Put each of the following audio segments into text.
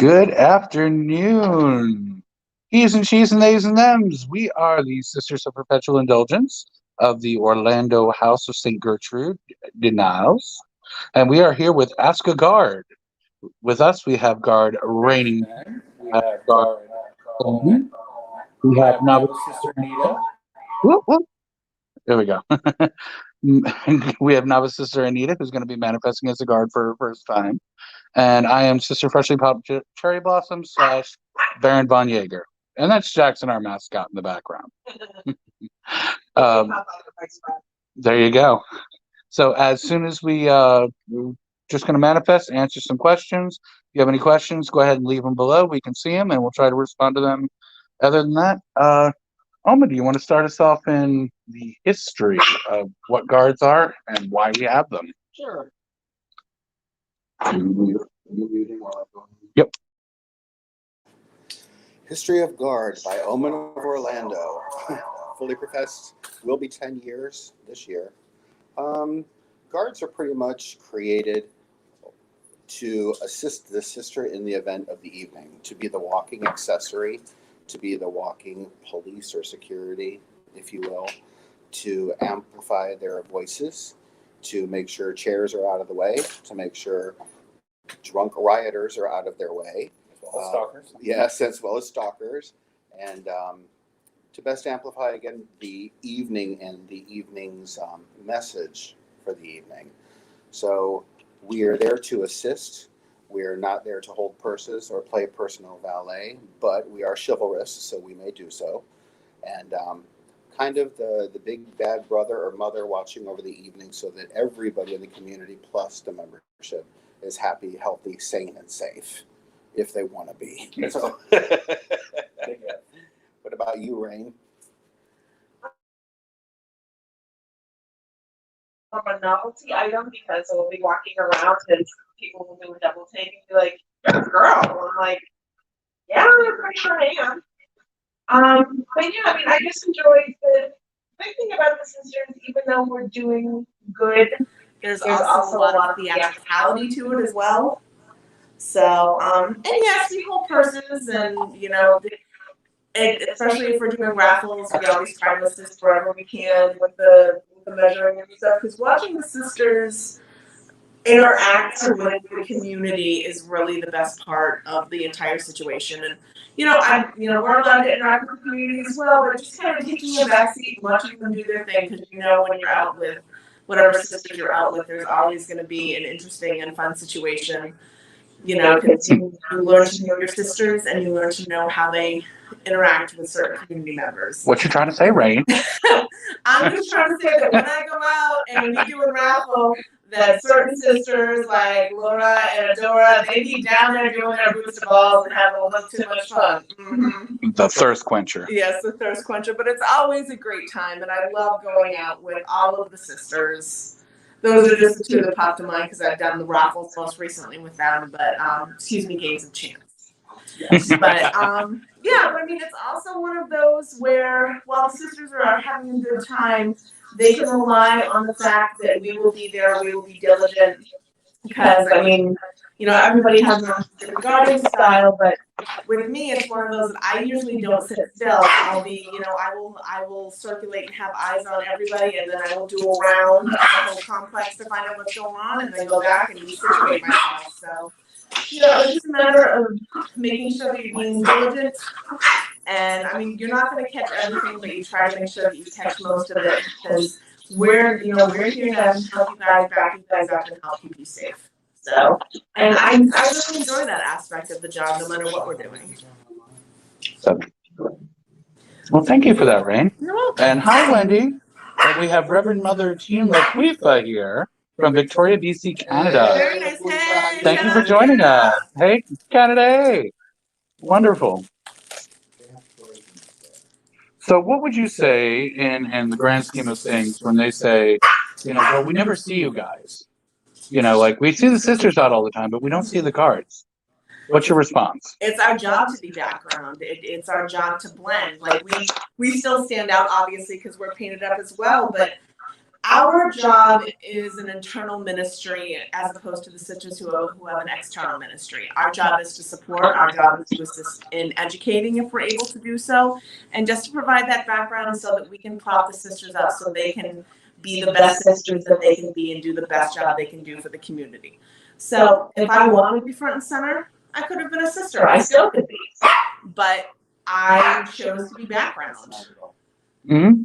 Good afternoon. He's and she's and theys and thems. We are the Sisters of Perpetual Indulgence of the Orlando House of St. Gertrude de Niles. And we are here with Ask a Guard. With us, we have Guard Raining, we have Guard Coleman, we have Novice Sister Anita. Whoop, whoop. There we go. We have Novice Sister Anita, who's going to be manifesting as a guard for her first time. And I am Sister Freshly Popped Cherry Blossom slash Baron Von Jaeger. And that's Jackson, our mascot, in the background. um, there you go. So as soon as we're just going to manifest, answer some questions. If you have any questions, go ahead and leave them below. We can see them, and we'll try to respond to them. Other than that, Oma, do you want to start us off in the history of what guards are and why we have them? Sure. Yep. History of Guard by Omen of Orlando. Fully professed, will be 10 years this year. Guards are pretty much created to assist the sister in the event of the evening, to be the walking accessory, to be the walking police or security, if you will, to amplify their voices, to make sure chairs are out of the way, to make sure drunk rioters are out of their way. As well as stalkers. Yes, as well as stalkers. And to best amplify, again, the evening and the evening's message for the evening. So we are there to assist. We are not there to hold purses or play personal valet, but we are chivalrous, so we may do so. And kind of the big bad brother or mother watching over the evening so that everybody in the community plus the membership is happy, healthy, sane, and safe, if they want to be. So, what about you, Rain? A novelty item because we'll be walking around and people will do a double take and be like, "You're a girl." I'm like, "Yeah, I'm pretty sure I am." But yeah, I mean, I just enjoy the big thing about the sisters, even though we're doing good, there's also a lot of theatricality to it as well. So, and yes, we hold purses, and especially if we're doing raffles, we always try to assist wherever we can with the measuring and stuff. Because watching the sisters interact with the community is really the best part of the entire situation. And we're allowed to interact with the community as well, but just kind of taking a backseat and watching them do their thing. Because when you're out with whatever sisters you're out with, there's always going to be an interesting and fun situation. Because you learn to know your sisters and you learn to know how they interact with certain community members. What you trying to say, Rain? I'm just trying to say that when I go out and we do a raffle, that certain sisters like Laura and Adora, they be down there doing their booster balls and having a little too much fun. Mm-hmm. The thirst quencher. Yes, the thirst quencher. But it's always a great time, and I love going out with all of the sisters. Those are just the two that popped to mind because I've done the raffles most recently with them. But games of chance. Yes. But yeah, I mean, it's also one of those where while the sisters are having a good time, they can rely on the fact that we will be there, we will be diligent. Because everybody has their own guarding style, but with me, it's one of those that I usually don't sit still. I'll be, I will circulate and have eyes on everybody, and then I will do a round of the whole complex to find out what's going on, and then go back and situate myself. So, it's just a matter of making sure that you're being diligent. And you're not going to catch everything, but you try to make sure that you catch most of it because we're here to help you guys, back you guys up, and help keep you safe. So, and I really enjoy that aspect of the job, no matter what we're doing. Well, thank you for that, Rain. You're welcome. And hi, Wendy. And we have Reverend Mother Jean Laquifa here from Victoria, BC, Canada. Very nice. Hey, thank you for joining us. Hey, Canada. Hey. Wonderful. So what would you say in the grand scheme of things when they say, well, we never see you guys? We see the sisters out all the time, but we don't see the guards. What's your response? It's our job to be background. It's our job to blend. We still stand out, obviously, because we're painted up as well, but our job is an internal ministry as opposed to the sisters who have an external ministry. Our job is to support, our job is to assist in educating if we're able to do so, and just to provide that background so that we can prop the sisters up so they can be the best sisters that they can be and do the best job they can do for the community. So if I wanted to be front and center, I could have been a sister. I still could be. But I chose to be background. Hmm.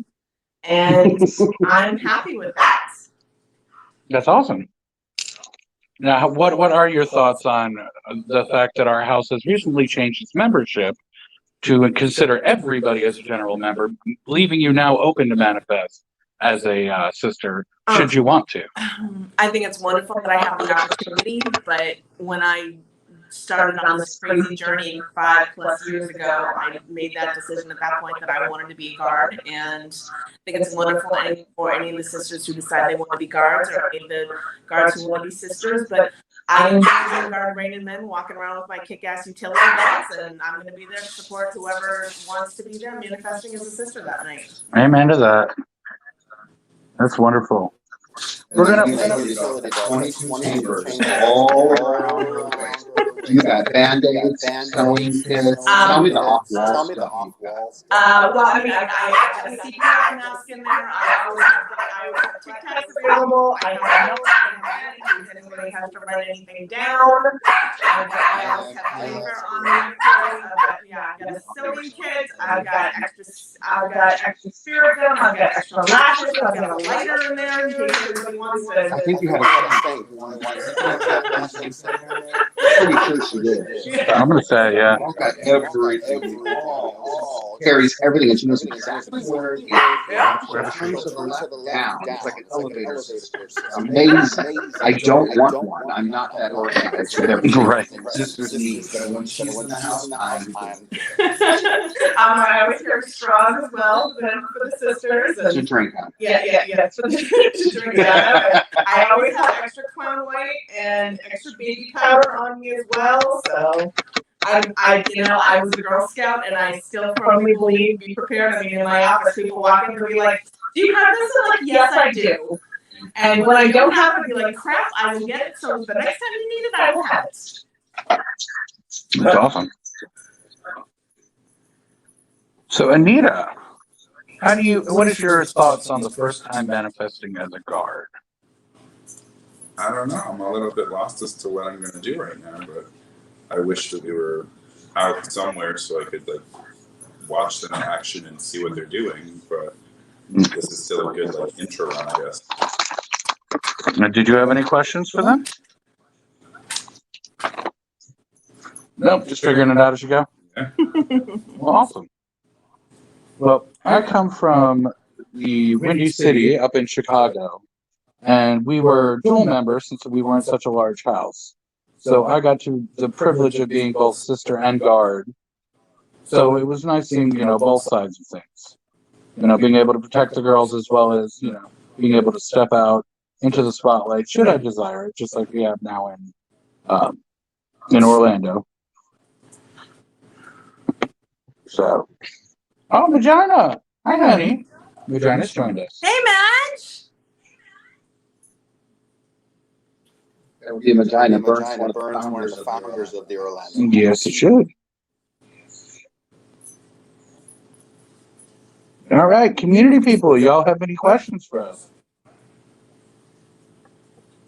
And I'm happy with that. That's awesome. Now, what are your thoughts on the fact that our house has recently changed its membership to consider everybody as a general member, leaving you now open to manifest as a sister, should you want to? I think it's wonderful that I have the opportunity, but when I started on this crazy journey 5+ years ago, I made that decision at that point that I wanted to be a guard, and I think it's wonderful for any of the sisters who decide they want to be guards or any of the guards who want to be sisters, but I am choosing guard Rain and Men, walking around with my kick-ass utility belts, and I'm going to be there to support whoever wants to be there manifesting as a sister that night. Amen to that. That's wonderful. We're gonna- 22 chambers all around. You got Band-Aids, sewing kits. Tell me the off-wall stuff. Well, I mean, I have a CPR mask in there. I always have Tic Tacs available. I have notes in case anybody has to write anything down. I always have paper on me. I've got a sewing kit. I've got extra spirit gum. I've got extra lashes. I've got a lighter in there in case anybody wants to. I think you had a pretty sure she did. I'm gonna say, yeah. I've got everything. Carries everything, and she knows exactly where it is. Where the turns to the left, down. It's like an elevator system. It's amazing. I don't want one. I'm not that organized. Right. Sisters need, but when she's in the house, I always carry straws as well for the sisters. to drink on. Yeah. For the to drink out. I always have extra Crown White and extra baby powder on me as well. So I was a Girl Scout, and I still firmly believe be prepared. I mean, in my office, people walk in and be like, "Do you have this?" I'm like, "Yes, I do." And when I don't have it, I'll be like, "Crap, I will get it." So the next time you need it, I will have it. That's awesome. So, Anita, what is your thoughts on the first time manifesting as a guard? I don't know. I'm a little bit lost as to what I'm going to do right now, but I wish that we were out somewhere so I could watch them in action and see what they're doing. But this is still a good intro run, I guess. Now, did you have any questions for them? Nope, just figuring it out as you go. Yeah. Well, awesome. Well, I come from the Windy City up in Chicago, and we were dual members since we weren't such a large house. So I got the privilege of being both sister and guard. So it was nice seeing, both sides of things. Being able to protect the girls as well as, being able to step out into the spotlight should I desire it, just like we have now in Orlando. So, Vagina. Hi, honey. Vagina's joined us. Hey, Madge. That would be Medina Burns, one of Burns, the one of the founders of the Orlando. Yes, it should. All right, community people, y'all have any questions for us?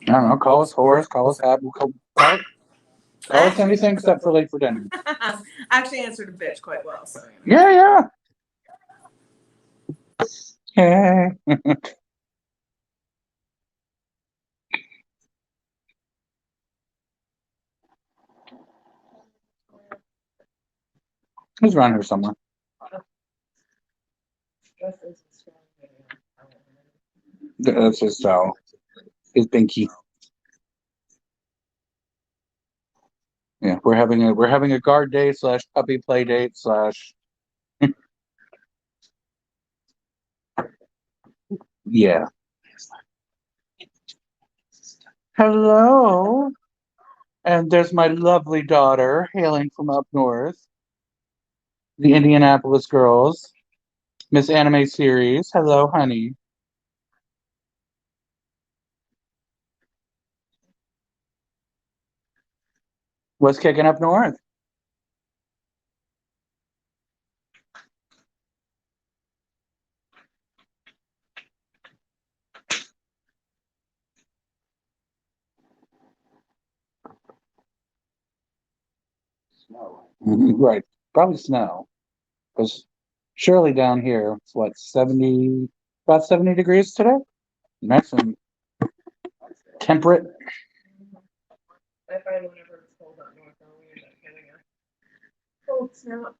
I don't know. Call us Horace. Call us Ab. Call us anything except for late for dinner. I actually answered a bitch quite well. So. Yeah. Hey. He's around here somewhere. That's his his binky. Yeah, we're having a guard day / puppy play date / yeah. Hello. And there's my lovely daughter hailing from up north. The Indianapolis girls. Miss Anime Series. Hello, honey. What's kicking up north? Snow. Right. Probably snow. Because surely down here, it's what, 70, about 70 degrees today? Nice and temperate. I find whenever it's cold up north, I'll end up getting a cold snap.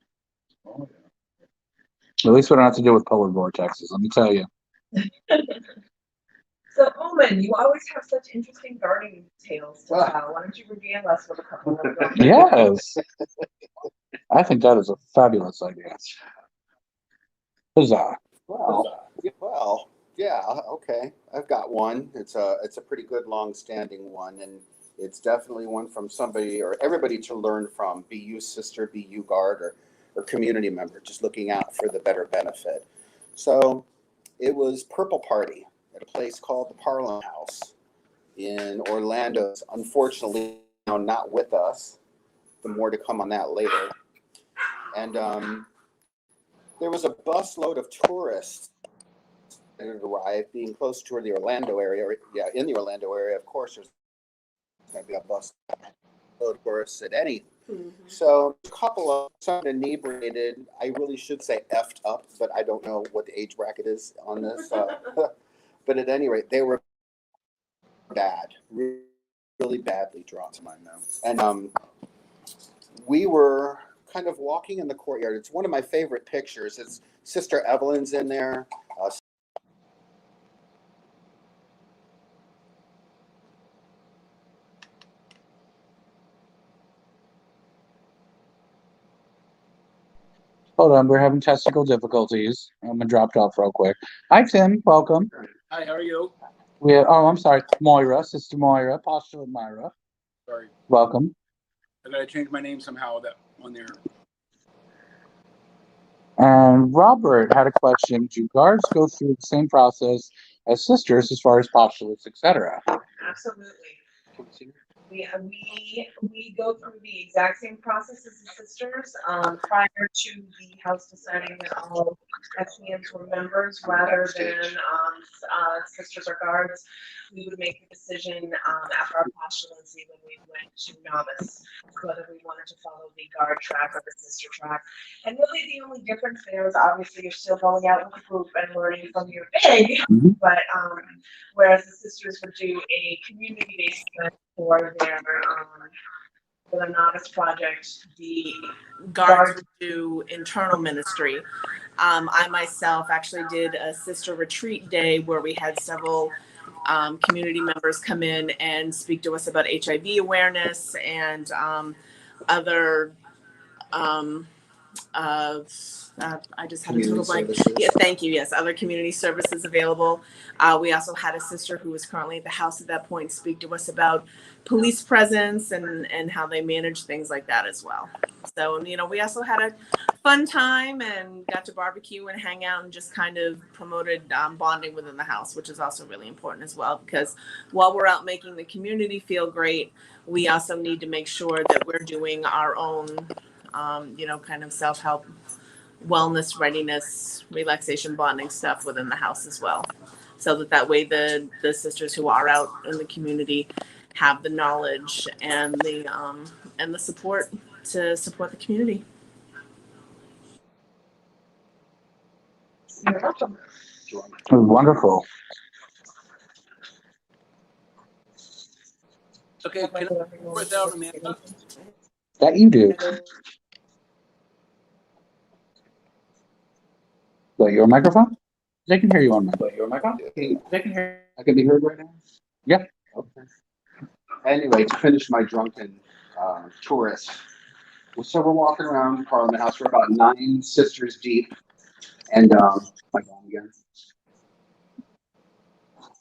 At least we don't have to deal with polar vortexes, let me tell you. So, Omen, you always have such interesting gardening tales to tell. Why don't you regale us with a couple of them? Yes. I think that is a fabulous idea. Huzzah. Well, yeah, okay. I've got one. It's a pretty good long-standing one, and it's definitely one from somebody or everybody to learn from. Be you sister, be you guard, or community member, just looking out for the better benefit. So it was Purple Party at a place called the Parliament House in Orlando. It's unfortunately now not with us. The more to come on that later. And there was a busload of tourists that had arrived, being close to the Orlando area. Yeah, in the Orlando area, of course, there's going to be a busload of tourists at any. So a couple of some inebriated, I really should say effed up, but I don't know what the age bracket is on this. But at any rate, they were bad, really badly drunk. And we were kind of walking in the courtyard. It's one of my favorite pictures. It's Sister Evelyn's in there. Hold on, we're having technical difficulties. I'm gonna drop off real quick. Hi, Tim. Welcome. Hi, how are you? I'm sorry, Moira, Sister Moira, Postulate Myra. Sorry, Welcome. I gotta change my name somehow that on there. And Robert had a question. Do guards go through the same process as sisters as far as postulates, etc.? Absolutely. We go through the exact same process as the sisters. Prior to the house deciding that all SEMs were members rather than sisters or guards, we would make the decision after our postulancy when we went to novice whether we wanted to follow the guard track or the sister track. And really, the only difference there is obviously you're still going out with a group and learning from your big, but whereas the sisters would do a community-based event for their novice project, The guards do internal ministry. I myself actually did a sister retreat day where we had several community members come in and speak to us about HIV awareness and other I just had a total blank. Yeah, thank you. Yes, other community services available. We also had a sister who was currently at the house at that point speak to us about police presence and how they manage things like that as well. So, we also had a fun time and got to barbecue and hang out and just kind of promoted bonding within the house, which is also really important as well, because while we're out making the community feel great, we also need to make sure that we're doing our own kind of self-help, wellness, readiness, relaxation, bonding stuff within the house as well. So that way the sisters who are out in the community have the knowledge and the support to support the community. you're welcome. Wonderful. Okay, can I put down Amanda? That you do. What, your microphone? They can hear you on my. Your microphone? They can hear. I can be heard right now? Yeah. Okay. Anyway, to finish my drunken tourist, so we're walking around Parliament House. We're about 9 sisters deep. And, am I going again?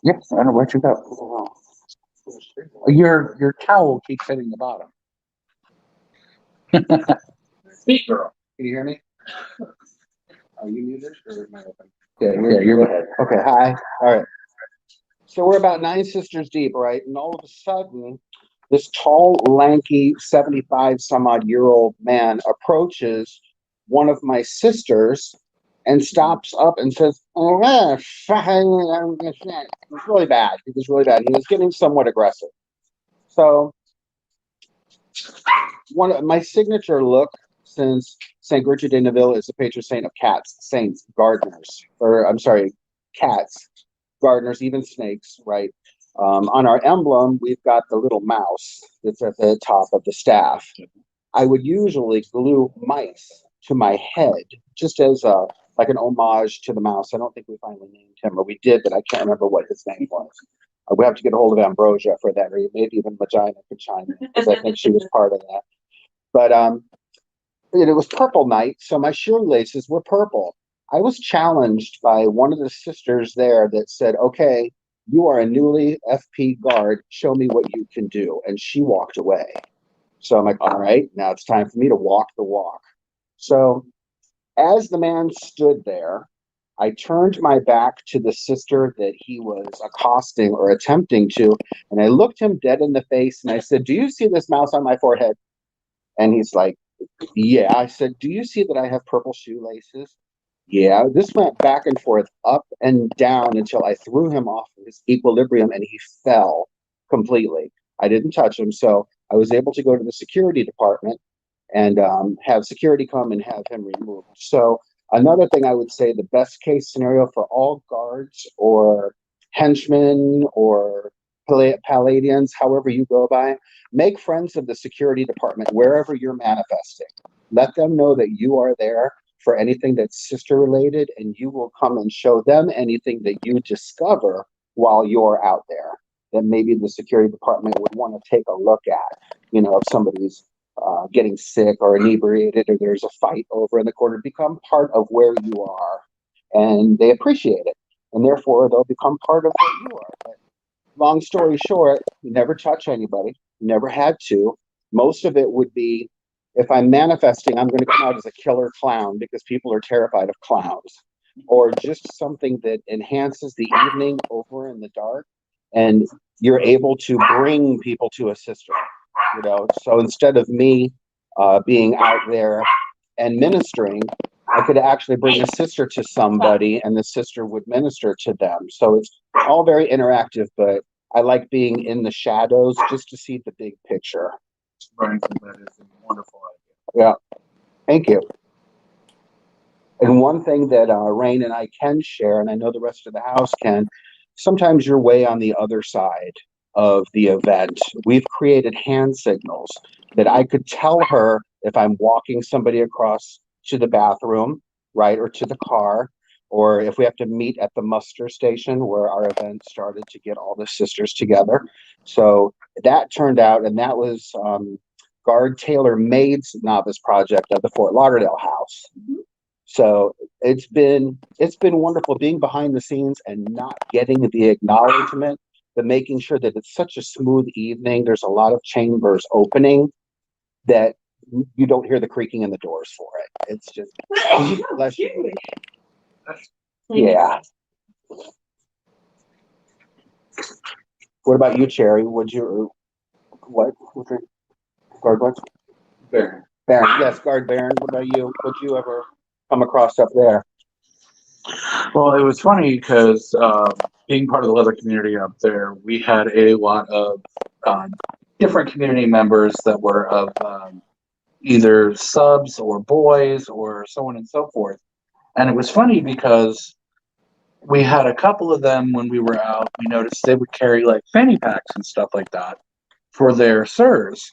Yes, I don't know where you go. Your towel keeps hitting the bottom. Speak, girl. Can you hear me? Are you muted or am I open? Yeah, you're ahead. Okay, hi. All right. So we're about 9 sisters deep, right? And all of a sudden, this tall, lanky, 75 some odd year old man approaches one of my sisters and stops up and says, "Oh, it was really bad. It was really bad." He was getting somewhat aggressive. So one of my signature look, since Saint Gertrude de Neville is the patron saint of cats, saints, gardeners, or I'm sorry, cats, gardeners, even snakes, right? On our emblem, we've got the little mouse that's at the top of the staff. I would usually glue mice to my head, just as like an homage to the mouse. I don't think we finally named him, or we did, but I can't remember what his name was. We have to get a hold of Ambrosia for that, or maybe even Vagina could chime in, because I think she was part of that. But it was purple night, so my shoelaces were purple. I was challenged by one of the sisters there that said, "Okay, you are a newly FP guard. Show me what you can do." And she walked away. So I'm like, all right, now it's time for me to walk the walk. So as the man stood there, I turned my back to the sister that he was accosting or attempting to, and I looked him dead in the face and I said, "Do you see this mouse on my forehead?" And he's like, "Yeah." I said, "Do you see that I have purple shoelaces?" Yeah. This went back and forth, up and down, until I threw him off of his equilibrium and he fell completely. I didn't touch him, so I was able to go to the security department and have security come and have him removed. So another thing I would say, the best case scenario for all guards or henchmen or Palladians, however you go by, make friends of the security department wherever you're manifesting. Let them know that you are there for anything that's sister related, and you will come and show them anything that you discover while you're out there that maybe the security department would want to take a look at. You know, if somebody's getting sick or inebriated, or there's a fight over in the corner, become part of where you are, and they appreciate it, and therefore they'll become part of what you are. But long story short, you never touch anybody, never had to. Most of it would be, if I'm manifesting, I'm going to come out as a killer clown because people are terrified of clowns, or just something that enhances the evening over in the dark, and you're able to bring people to a sister. You know, so instead of me being out there and ministering, I could actually bring a sister to somebody and the sister would minister to them. So it's all very interactive, but I like being in the shadows just to see the big picture. Right, that is a wonderful Yeah, thank you. And one thing that Rain and I can share, and I know the rest of the house can, sometimes you're way on the other side of the event. We've created hand signals that I could tell her if I'm walking somebody across to the bathroom, right, or to the car, or if we have to meet at the muster station where our event started to get all the sisters together. So that turned out, and that was Guard Taylor Maid's novice project of the Fort Lauderdale house. So it's been wonderful being behind the scenes and not getting the acknowledgement, but making sure that it's such a smooth evening. There's a lot of chambers opening that you don't hear the creaking in the doors for it. It's just bless you. Yeah. What about you, Cherry? What? Guard what? Baron. Baron. Yes, Guard Baron. What about you? Would you ever come across up there? Well, it was funny because being part of the leather community up there, we had a lot of different community members that were of either subs or boys or so on and so forth. And it was funny because we had a couple of them when we were out. We noticed they would carry like fanny packs and stuff like that for their sirs.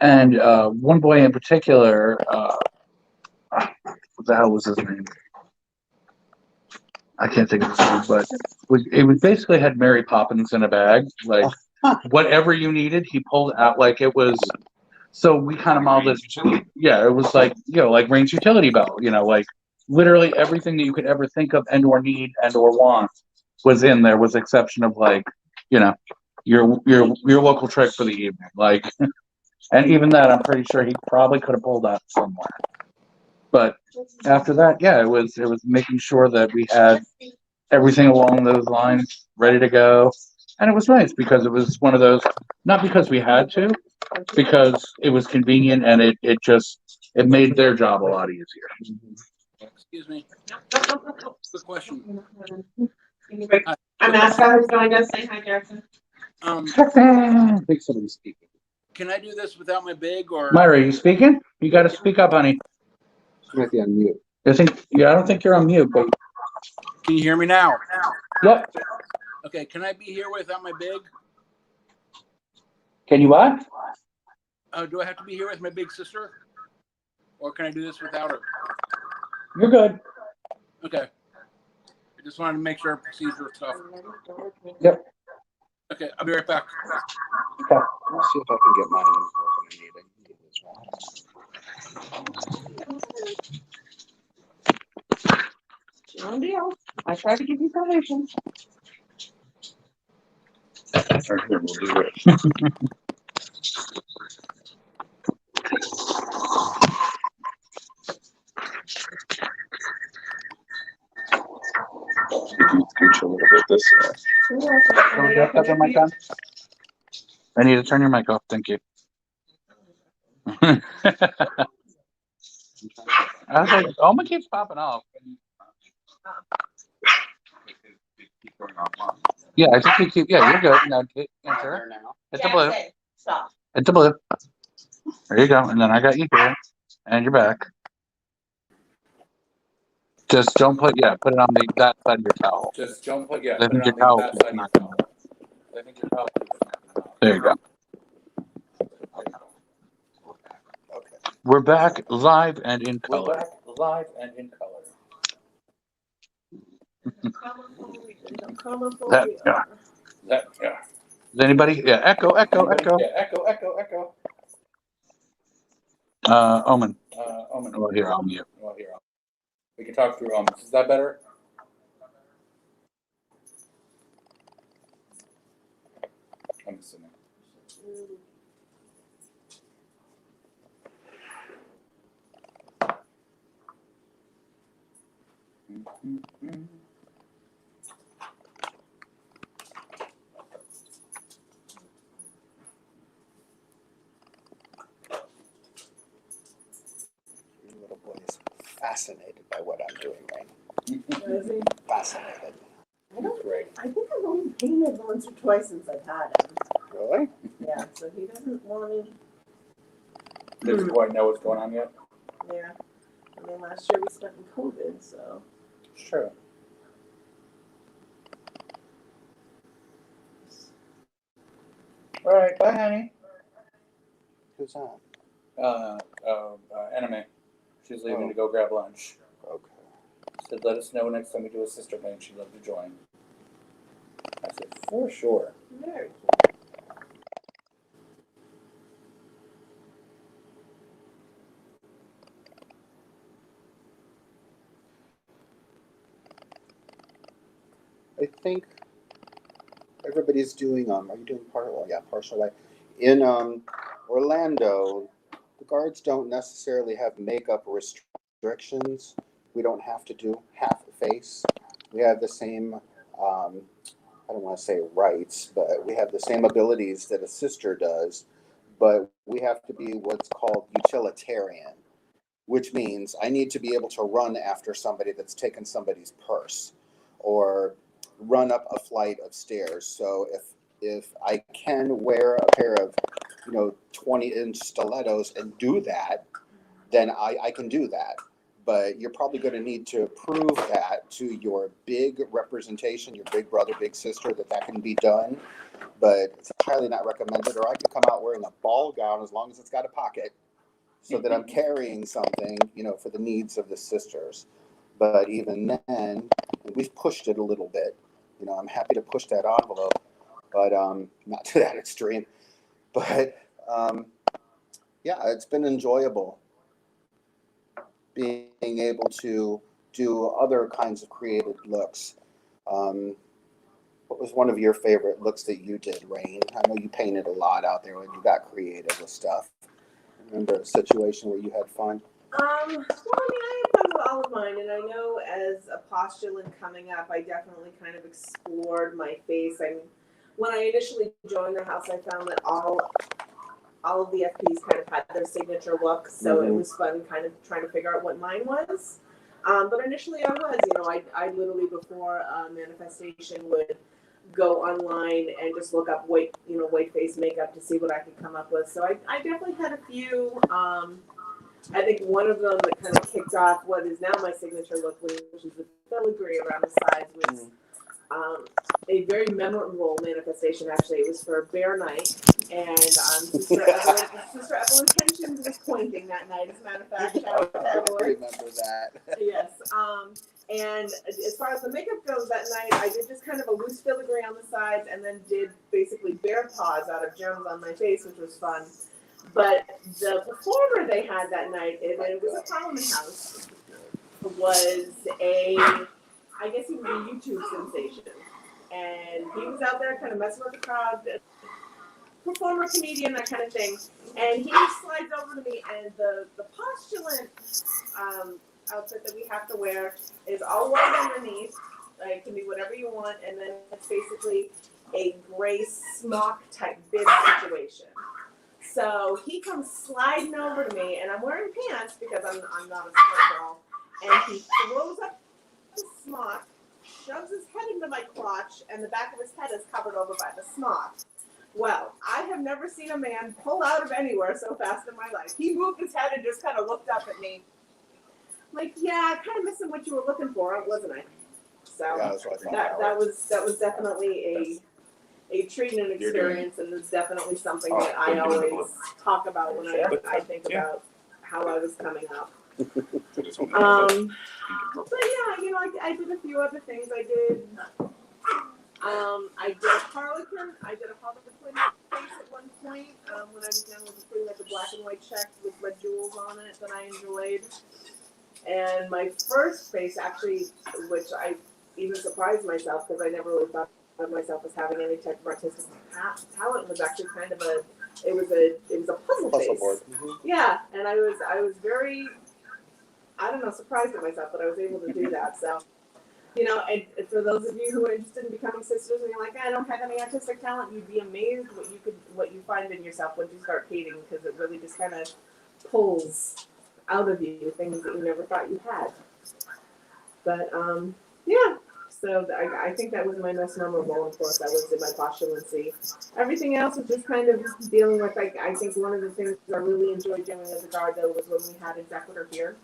And one boy in particular, what the hell was his name? I can't think of his name, but it was basically had Mary Poppins in a bag. Like whatever you needed, he pulled out. Like it was. So we kind of modeled it. Yeah, it was like, you know, like Rain's utility belt. You know, like literally everything that you could ever think of and or need and or want was in there, with the exception of like, you know, your local trick for the evening. Like, and even that, I'm pretty sure he probably could have pulled out somewhere. But after that, yeah, it was making sure that we had everything along those lines ready to go. And it was nice because it was one of those, not because we had to, because it was convenient and it made their job a lot easier. Excuse me. Quick question. Our mascot has joined us. Say hi, Jackson. I think somebody's speaking. Can I do this without my big or? Myra, you speaking? You got to speak up, honey. You might be on mute. I don't think you're on mute, but Can you hear me now? yep. Okay. Can I be here without my big? Can you what? Do I have to be here with my big sister, or can I do this without her? You're good. Okay. I just wanted to make sure procedure stuff. Yep. Okay, I'll be right back. Okay. Let's see if I can get mine as well. No deal. I try to give you permission. Or here, we'll do it. Scooch a little bit this way. Can we get that mic on? I need to turn your mic off. Thank you. I was like, Oma keeps popping off. Yeah, I think we keep. Yeah, you're good. Now hit enter. There now. Hit the blue. Stop. Hit the blue. There you go. And then I got you here, and you're back. Just don't put put it on that side of your towel. Just don't put I think your towel is not gonna. I think your towel. There you go. Okay. We're back live and in color. Live and in color. That, yeah. Is anybody? Yeah. Echo. Yeah, echo. Omen. Omen. Oh, here, I'll mute. Well, here, we can talk through omens. Is that better? I'm assuming. Your little boy is fascinated by what I'm doing right now. Fascinated. Great. I think I've only painted once or twice since I've had him. Really? Yeah, so he doesn't want to. Doesn't quite know what's going on yet. Yeah. I mean, last year we spent in COVID, so. Sure. All right, bye, honey. Who's that? Anime. She's leaving to go grab lunch. Okay. Said, let us know next time we do a sister thing. She'd love to join. I said, for sure. Very I think everybody's doing are you doing partial? Yeah, partial light. In Orlando, the guards don't necessarily have makeup restrictions. We don't have to do half the face. We have the same I don't want to say rights, but we have the same abilities that a sister does, but we have to be what's called utilitarian, which means I need to be able to run after somebody that's taken somebody's purse or run up a flight of stairs. So if I can wear a pair of 20-inch stilettos and do that, then I can do that. But you're probably going to need to prove that to your big representation, your big brother, big sister, that can be done. But it's highly not recommended. Or I could come out wearing a ball gown as long as it's got a pocket, so that I'm carrying something, for the needs of the sisters. But even then, we've pushed it a little bit. I'm happy to push that envelope, but not to that extreme. But yeah, it's been enjoyable being able to do other kinds of creative looks. What was one of your favorite looks that you did, Rain? I know you painted a lot out there when you got creative with stuff. Remember a situation where you had fun? Well, I mean, I have fun with all of mine, and I know as a postulant coming up, I definitely kind of explored my face. when I initially joined their house, I found that all of the FPs kind of had their signature look, so it was fun kind of trying to figure out what mine was. But initially I was, I literally before a manifestation would go online and just look up white face makeup to see what I could come up with. So I definitely had a few. I think one of them that kind of kicked off what is now my signature look, which is the filigree around the sides, was a very memorable manifestation. Actually, it was for Bear Night, and Sister Evelyn Tensions was pointing that night. As a matter of fact, shout out to I Evelyn. remember that. Yes. And as far as the makeup goes that night, I did just kind of a loose filigree on the sides, and then did basically bear paws out of gems on my face, which was fun. But the performer they had that night, and it was a Parliament House, was I guess he was a YouTube sensation. And he was out there kind of messing with the crowd, performer, comedian, that kind of thing. And he slides over to me, and the postulant outfit that we have to wear is all white underneath. Like, it can be whatever you want, and then it's basically a gray smock type bib situation. So he comes sliding over to me, and I'm wearing pants because I'm not a sport girl, and he throws up the smock, shoves his head into my crotch, and the back of his head is covered over by the smock. Well, I have never seen a man pull out of anywhere so fast in my life. He moved his head and just kind of looked up at me. Like, yeah, kind of missing what you were looking for, wasn't I? So Yeah, that's what I thought. that was definitely a treat and an experience, and it's definitely something that I always talk about when I think about how I was coming up. But yeah, I did a few other things. I did a Harlequin. I did a Harlequin face at one point when I was young, with putting like a black and white check with red jewels on it that I enjoyed. And my first face, actually, which I even surprised myself because I never really thought of myself as having any type of artistic talent, was actually kind of a puzzle face. board. Yeah, and I was very, I don't know, surprised at myself that I was able to do that. So, and for those of you who are interested in becoming sisters and you're like, I don't have any artistic talent, you'd be amazed what you find in yourself once you start painting, because it really just kind of pulls out of you things that you never thought you had. But yeah. So I think that was my most memorable. Of course, I was in my postulancy. Everything else was just kind of dealing with, I think one of the things I really enjoyed doing as a guard, though, was when we had Executor here,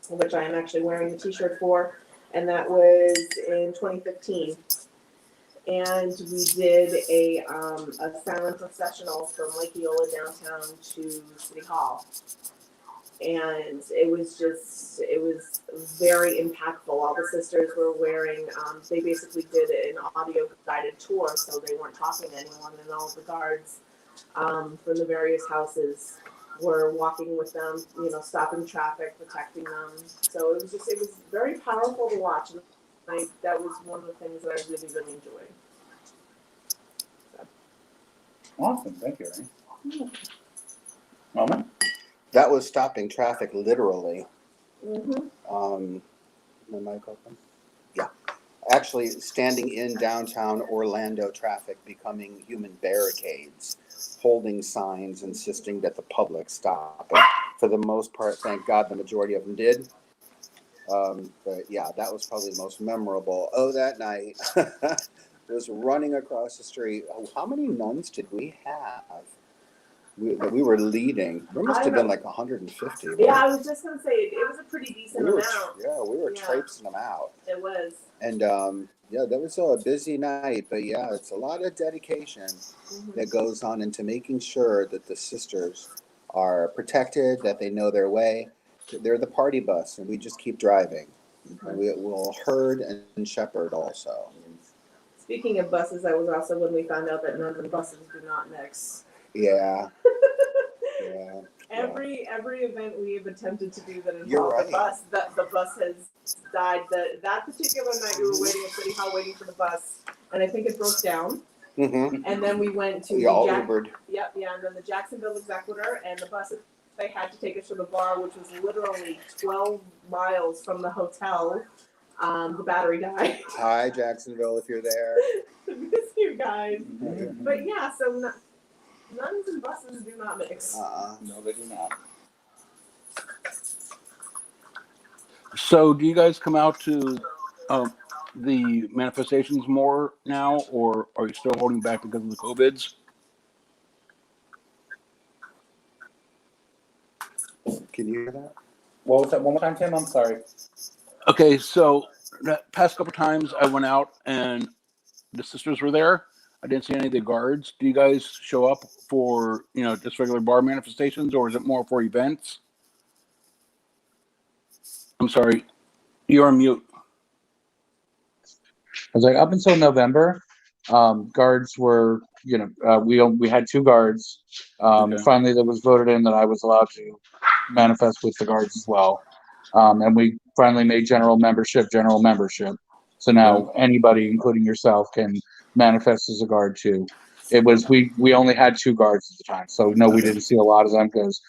which I am actually wearing the t-shirt for, and that was in 2015. And we did a silent processional from Lake Eola downtown to City Hall. And it was very impactful. All the sisters were wearing, they basically did an audio guided tour, so they weren't talking to anyone, and all of the guards from the various houses were walking with them, stopping traffic, protecting them. So it was very powerful to watch, and that was one of the things that I really, really enjoyed. So. Awesome, thank you, Ray. Moment. That was stopping traffic literally. Mm-hmm. My mic open? Yeah. Actually, standing in downtown Orlando traffic, becoming human barricades, holding signs insisting that the public stop. And for the most part, thank God, the majority of them did. But yeah, that was probably the most memorable. Oh, that night was running across the street. How many nuns did we have? That we were leading? There must have been like 150. Right? Yeah, I was just gonna say it was a pretty decent amount. We were traipsing them out. It was. And that was a busy night, but yeah, it's a lot of dedication that goes on into making sure that the sisters are protected, that they know their way. They're the party bus, and we just keep driving. And we will herd and shepherd also. Speaking of buses, that was also when we found out that nuns and buses do not mix. Yeah. Yeah. Every event we have attempted to do that involved a bus, the bus has died. That particular night we were waiting at City Hall waiting for the bus, and I think it broke down. Mm-hmm. And then we went to Ubered. Yep, yeah, and then the Jacksonville Executor, and the bus they had to take us to the bar, which was literally 12 miles from the hotel. The battery died. Hi, Jacksonville, if you're there. miss you guys. But yeah, so nuns and buses do not mix. No, they do not. So, do you guys come out to the manifestations more now, or are you still holding back because of the COVIDs? Can you hear that? What was that? One more time, Tim? I'm sorry. Okay, so the past couple times I went out and the sisters were there. I didn't see any of the guards. Do you guys show up for, just regular bar manifestations, or is it more for events? I'm sorry, you're on mute. I was like, up until November, guards were, we had 2 guards. Okay. Finally, that was voted in that I was allowed to manifest with the guards as well. And we finally made general membership. So now anybody, including yourself, can manifest as a guard too. It was, we only had 2 guards at the time. So no, we didn't see a lot of them because,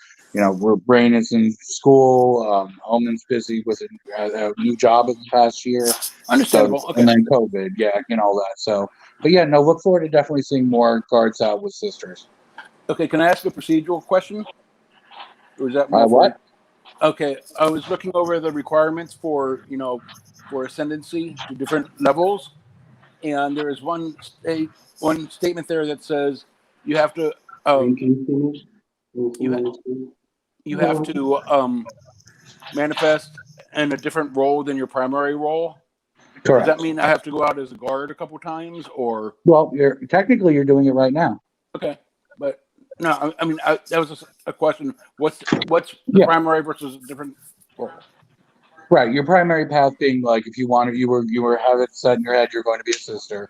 Brain is in school. Omen's busy with a new job in the past year. Understandable. So, Okay. And then COVID, all that. So, but yeah, no, look forward to definitely seeing more guards out with sisters. Okay, can I ask a procedural question? Or is that more What? Okay, I was looking over the requirements for, for ascendancy to different levels, and there is one statement there that says you have to you have to manifest in a different role than your primary role. Correct. Does that mean I have to go out as a guard a couple times, or? Well, you're doing it right now. Okay, but no, I mean that was a question. What's the primary versus a different role? Right, your primary path being like if you wanted, you were have it set in your head you're going to be a sister,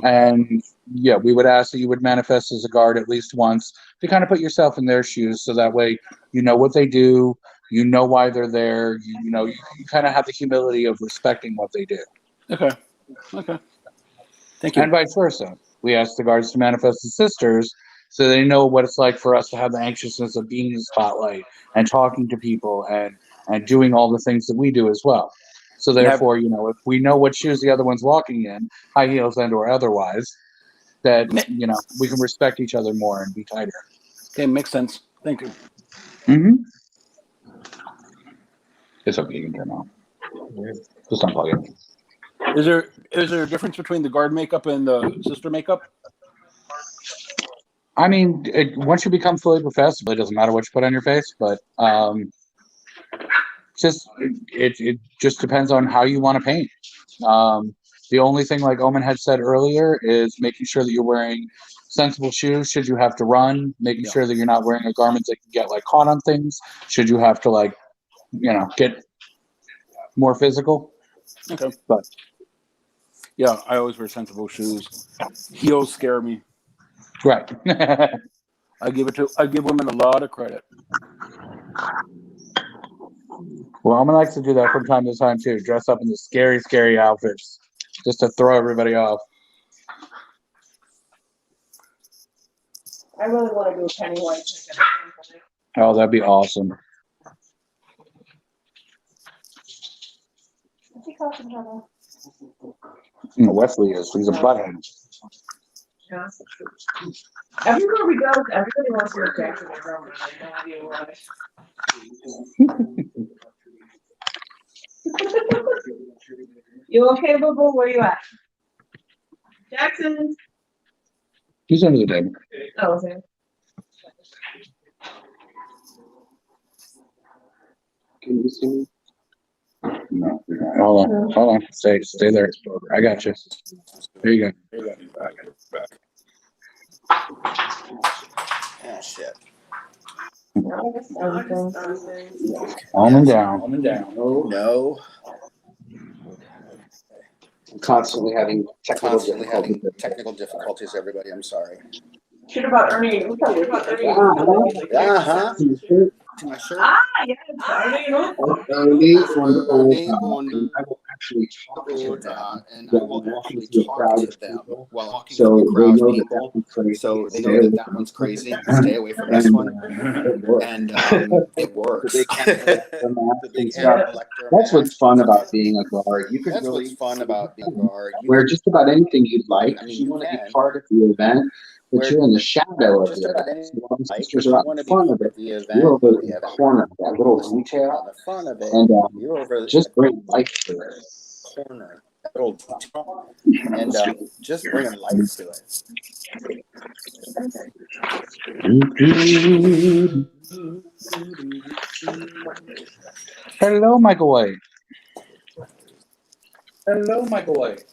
and we would ask that you would manifest as a guard at least once to kind of put yourself in their shoes, so that way you know what they do, you know why they're there, you kind of have the humility of respecting what they do. Okay. Thank you. And vice versa. We ask the guards to manifest as sisters so they know what it's like for us to have the anxiousness of being in the spotlight and talking to people and doing all the things that we do as well. So therefore, if we know what shoes the other one's walking in, high heels and or otherwise, that, we can respect each other more and be tighter. Okay, makes sense. Thank you. Mm-hmm. It's okay, you can turn on. Just unplug it. Is there a difference between the guard makeup and the sister makeup? I mean, once you become fully professed, it doesn't matter what you put on your face, but it just depends on how you want to paint. The only thing, like Omen had said earlier, is making sure that you're wearing sensible shoes should you have to run, making sure that you're not wearing a garment that can get caught on things should you have to get more physical. Okay. But yeah, I always wear sensible shoes. Heels scare me. Right. I give women a lot of credit. Well, Omen likes to do that from time to time too. Dress up in the scary outfits just to throw everybody off. I really want to do a Pennywise ticket. Oh, that'd be awesome. What's he called in trouble? Wesley is. He's a butthead. Yeah. Everywhere we go, everybody wants to go Jackson and Roman. I have no idea why. You okay, Boo Boo? Where you at? Jackson. He's under the table. Oh, okay. Can you see me? No. Hold on. Stay there. I got you. There you go. Back. Oh, shit. Omen down. No. I'm constantly having Technical difficulties, everybody. I'm sorry. Shit about Ernie. What about Ernie? Uh-huh. To my shirt. Ah, yes. Ernie. Ernie on actually talk to them. and I When will they're actually walking through a talk crowd to of them people. while walking So through a they crowd of know that that people. one's crazy. So they Stay know away that that from one's it. crazy. Stay away from this And one. it works. And it works. The big Hannibal Lecter mask The big and stuff. Hannibal Lecter That's what's mask. fun about being a guard. You can That's really what's fun about being a guard. You wear can, just about anything you'd like. I mean, If you you want to be can part of the event, but wear you're in the shadow of just the about event. anything So while the like. sisters If are you out want in to be front of part it, of the event, you're over the in the event, corner, that little on detail, the front of it, and you're over just bring life to it. the corner, that little detail, and just bringing life to it. Hello, Michael White. Hello, Michael White.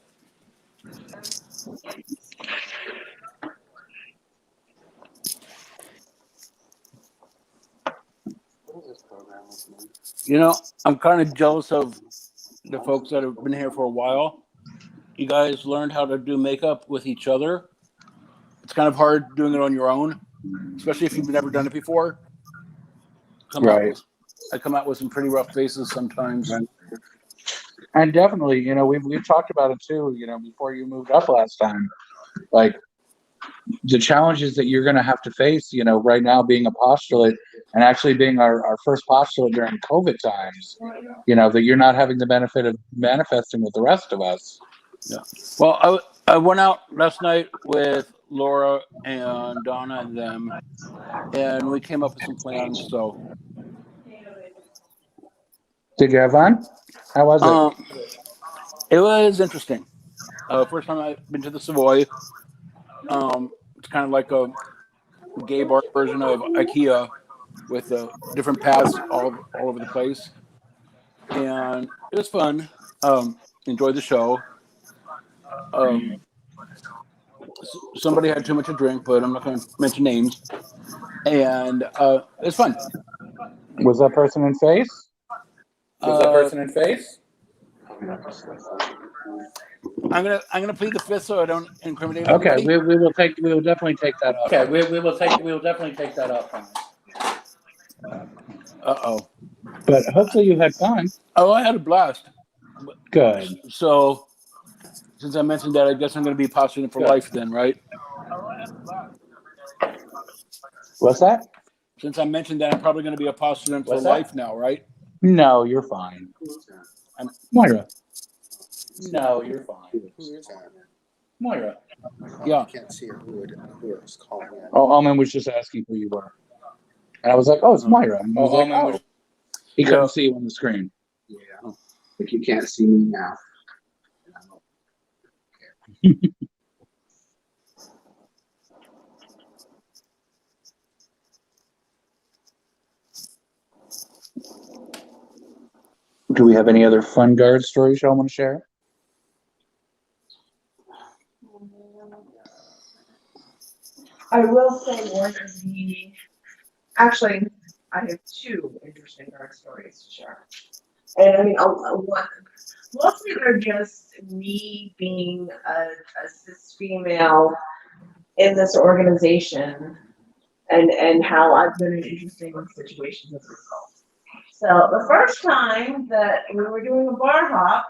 You know, I'm kind of jealous of the folks that have been here for a while. You guys learned how to do makeup with each other. It's kind of hard doing it on your own, especially if you've never done it before. Right. I come out with some pretty rough faces sometimes. And definitely, you know, we've talked about it too, you know, before you moved up last time. Like the challenges that you're going to have to face, you know, right now being a postulate and actually being our first postulate during COVID times, you know, that you're not having the benefit of manifesting with the rest of us. Yeah. Well, I went out last night with Laura and Donna and them, and we came up with some plans. So, Did you have fun? How was it? It was interesting. First time I've been to the Savoy. It's kind of like a gay bar version of IKEA with different paths all over the place. And it was fun. Enjoyed the show. Somebody had too much to drink, but I'm not going to mention names. And it was fun. Was that person in face? Was that person in face? I'm gonna plead the fifth so I don't incriminate Okay, anybody. we will definitely take that up. Okay, we will definitely take that up. Uh-oh. But hopefully you had fun. Oh, I had a blast. Good. So, since I mentioned that, I guess I'm going to be postulant for life then, right? What's that? Since I mentioned that, I'm probably going to be a postulant for life now, right? No, you're fine. Moira. No, you're fine. Who is that? Moira. Yeah. I can't see who was calling in. Oh, Alman was just asking who you were. And I was like, oh, it's Moira. And he was like, oh. He couldn't see you on the screen. Yeah. Like you can't see me now. Do we have any other fun guard stories y'all want to share? I will say one of the, actually, I have two interesting guard stories to share. And I mean, one, mostly they're just me being a cis female in this organization and how I've been in interesting situations as a result. So the first time that we were doing a bar hop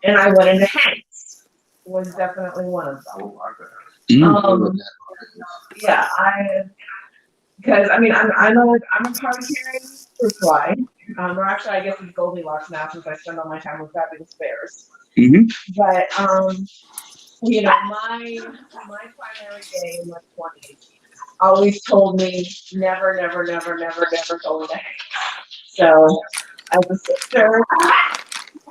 and I went into Hanks was definitely one of them. Yeah, because I mean I'm a card carrying fruit fly. Or actually I guess it's Goldilocks now since I spend all my time with fabulous bears. Mm-hmm. But you know, my primary day in my 20s always told me never go into Hank. So as a sister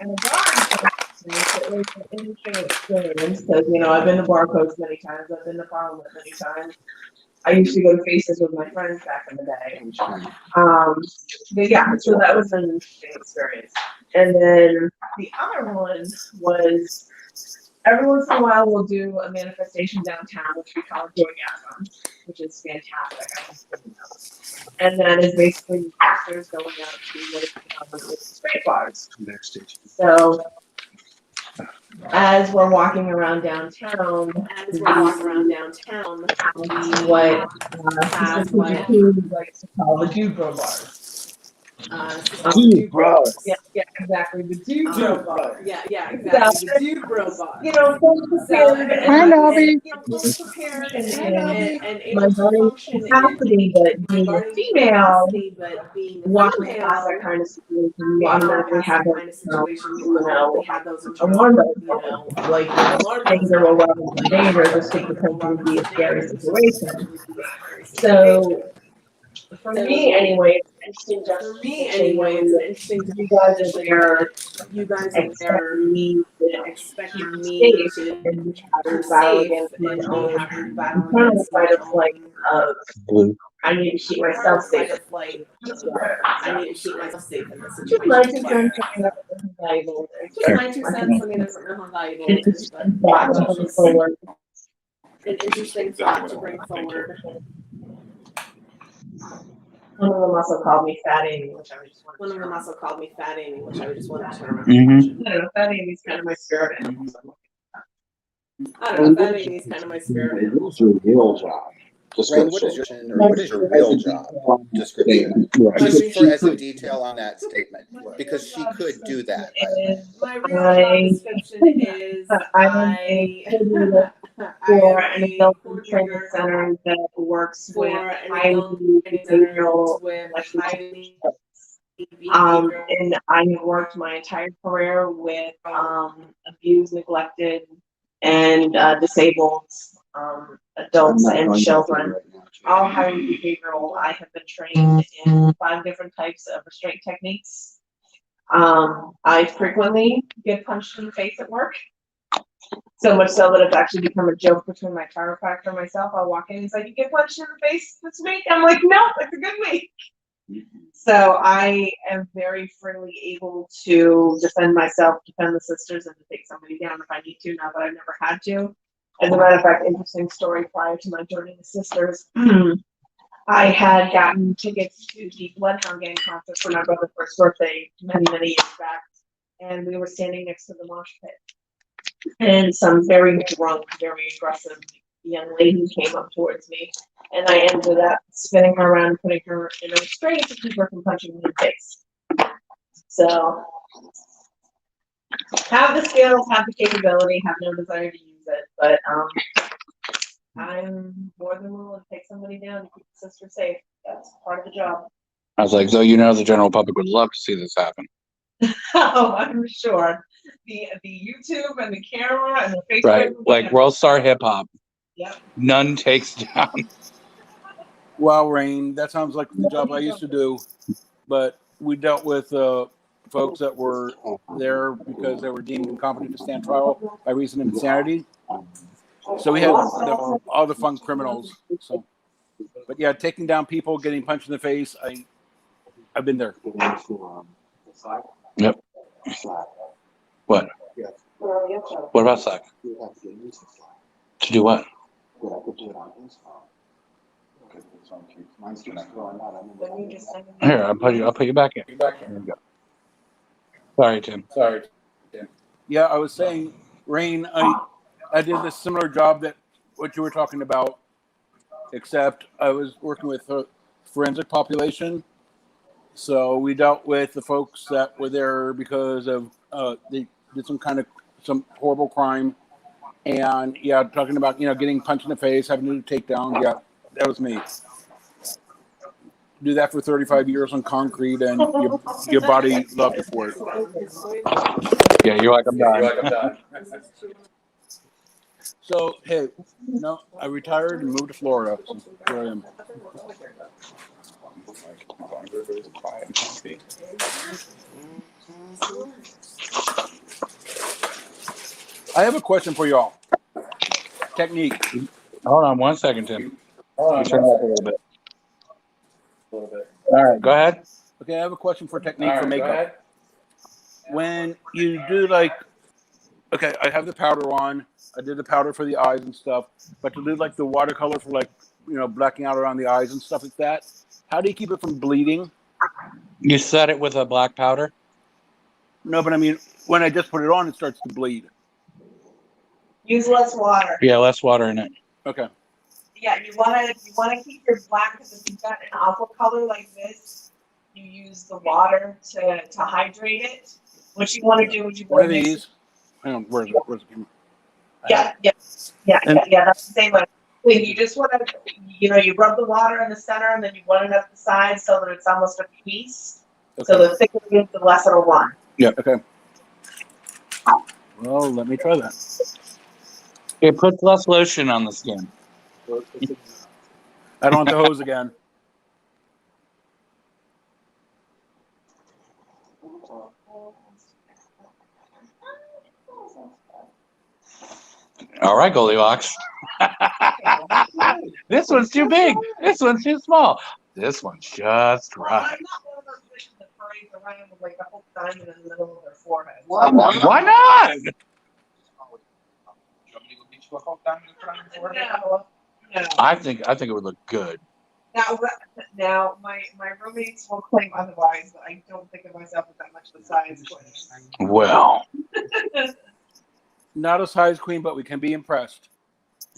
and a guard, it was an interesting experience because, you know, I've been to bar codes many times, I've been to Parliament many times. I used to go to Faces with my friends back in the day. But yeah, so that was an interesting experience. And then the other one was every once in a while we'll do a manifestation downtown, which we call Joygasm, which is fantastic. I just didn't know. And that is basically pastors going out to like straight bars. So as we're walking around downtown, what likes to call the Jubro bars. Dude, bro. Yeah, exactly. The dude Dude, bro. Yeah, exactly. The dude bro bar. You know, fully So, prepared Hi, and, Nobby. fully prepared and and my able to learning function capacity, but being a learning female, capacity, but being a walking past that female, kind of situation, you automatically have those, kind of situation, you you know, automatically have those alarm bells you going. know, like alarm bells Things are going. well in danger. This could potentially be a scary situation. So, for me, anyway, it's an interesting For me, juxtaposition anyway, it's an when interesting you guys are juxtaposition there that you guys are there expecting me to keep expecting you me safe to and me having be to battle safe against my and me own having to battle internal against my fight or flight own of Blue. I need to keep internal myself safe. fight or flight. I need to keep myself safe in this Just my situation. two cents, something that isn't valuable. Just my 2 cents. I mean, I don't know how valuable An it is, but interesting thought to bring forward. an interesting thought to bring forward. One of them also called me Fat Amy, which I just wanted One to of them also called me Fat Amy, which I just wanted to turn around. Mm-hmm. I don't know, Fat Amy's kind of my spirit animal. I don't know. Fat Amy's kind of my spirit animal. What's your real job? Ray, what is your real job description? Right. Just for as a detail on that statement, because she could do that, by the way. My real job description is I'm a coordinator for an adult training center that works with for an highly adult training center behavioral with intellectual highly behavioral. And I have worked my entire career with abused, neglected, and disabled adults and children. All highly behavioral. I have been trained in 5 different types of restraint techniques. I frequently get punched in the face at work. So much so that it's actually become a joke between my chiropractor and myself. I'll walk in and he's like, "You get punched in the face this week?" I'm like, "No, it's a good week." So I am very freely able to defend myself, defend the sisters, and to take somebody down if I need to, now that I've never had to. As a matter of fact, interesting story, prior to my joining the sisters, I had gotten tickets to the Bloodhound Gang concert for my brother's first birthday many years back. And we were standing next to the mosh pit. And some very drunk, very aggressive young lady came up towards me. And I ended up spinning her around and putting her in a restraint to keep her from punching me in the face. So, have the skills, have the capability, have no desire to use it, but I'm more than willing to take somebody down to keep the sister safe. That's part of the job. I was like, so you know, the general public would love to see this happen. Oh, I'm sure. The YouTube and the camera and the Facebook. Right, like World Star Hip Hop. Yep. None takes down. Well, Rain, that sounds like the job I used to do, but we dealt with folks that were there because they were deemed incompetent to stand trial by reason of insanity. So we had all the fun criminals. So, but yeah, taking down people, getting punched in the face, I've been there. Yep. What? What about Slack? To do what? Here, I'll put you back in. Here we go. Sorry, Tim. Yeah, I was saying, Rain, I did this similar job that what you were talking about, except I was working with a forensic population. So we dealt with the folks that were there because of they did some horrible crime, and yeah, talking about getting punched in the face, having to do takedowns. Yeah, that was me. Do that for 35 years on concrete, and your body loved you for it. Yeah, you're like, I'm done. So hey, no, I retired and moved to Florida. So here I am. I have a question for y'all. Technique. Hold on 1 second, Tim. You turn it up a little bit. All right, go ahead. Okay, I have a question for technique for makeup. When you do okay, I have the powder on. I did the powder for the eyes and stuff, but to do like the watercolor for blacking out around the eyes and stuff like that, how do you keep it from bleeding? You set it with a black powder? No, but I mean, when I just put it on, it starts to bleed. Use less water. Yeah, less water in it. Okay. Yeah, you wanna keep your black, because if you've got an aqua color like this, you use the water to hydrate it. What you want to do is you One want of to mix these. Hang on, where's it? Where's it? Yeah, that's the same one. When you just want to, you rub the water in the center and then you run it up the sides so that it's almost a piece. So Okay. the thicker it is, the less it'll run. Yeah. Okay. Well, let me try that. It puts less lotion on the skin. I don't want the hose again. All right, Goldilocks. This one's too big. This one's too small. This one's just Well, I'm right. not one of those bitches that parades around with like a whole diamond in the middle of their forehead. Why not? No, no. I think it would look good. Now, my roommates will claim otherwise, but I don't think of myself as that much of a size queen. Well, Not a size queen, but we can be impressed.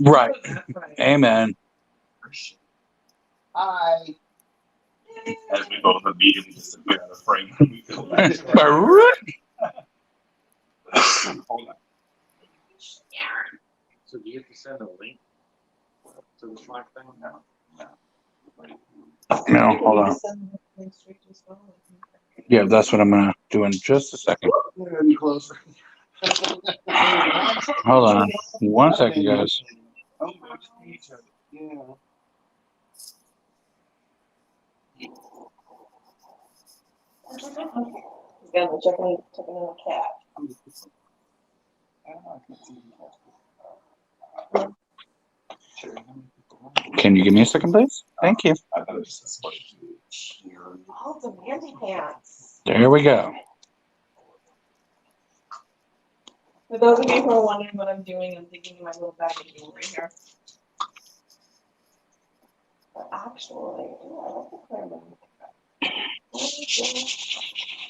right. Right. Amen. Hi. As we both immediately disappear out of frame. Hold on. So do you have to send a link to the Slack thing? No, hold on. Yeah, that's what I'm gonna do in just a second. Closer. Hold on. 1 second, guys. Yeah. Again, we're checking on a cat. Can you give me a second, please? Thank you. I thought it was just like Oh, the Mandy pants. There we go. For those of you who are wondering what I'm doing, I'm digging in my little bag of jewelry here. But actually, I don't think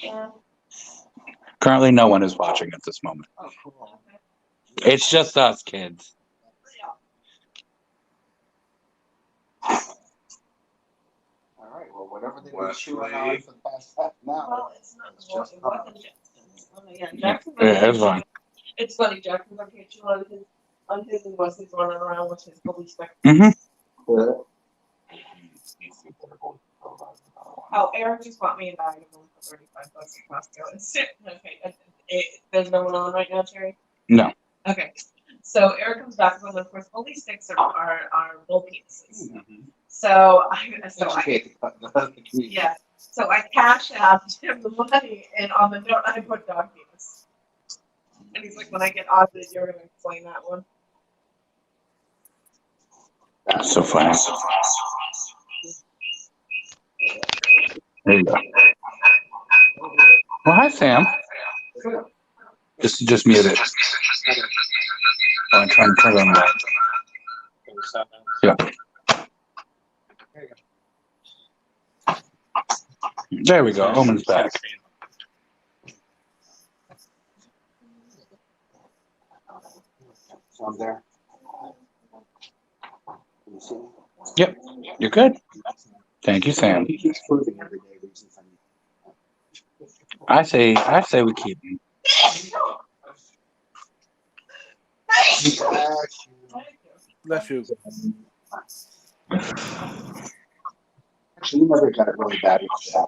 yeah. Currently, no one is watching at this moment. Oh, cool. It's just us, kids. All right. Well, whatever they've been Wesley. chewing on for the past half an hour. Well, it's not. It's Well, just it wasn't Jackson's. Yeah, Yeah, Jackson's. it's fine. It's funny. Jackson's okay. Chill on his and Wesley's running around with his police spec. Mm-hmm. Oh, Eric just bought me a bag of them for $35 at Costco. Okay, there's no one on right now, Terry? No. Okay, so Eric comes back with, of course, bully sticks are bull penises. So yeah, so I cash out him the money, and on the note I put dog penis. And he's like, when I get audited, you're gonna explain that one. So funny. There you go. Well, hi, Sam. Just mute it. I'm trying to turn on that. Yeah. There we go. Omen's back. So I'm there. Can you see me? Yep. You're good. Thank you, Sam. He keeps proving every day reasons I say we keep him. Bless you. Actually, you never got it really bad with that.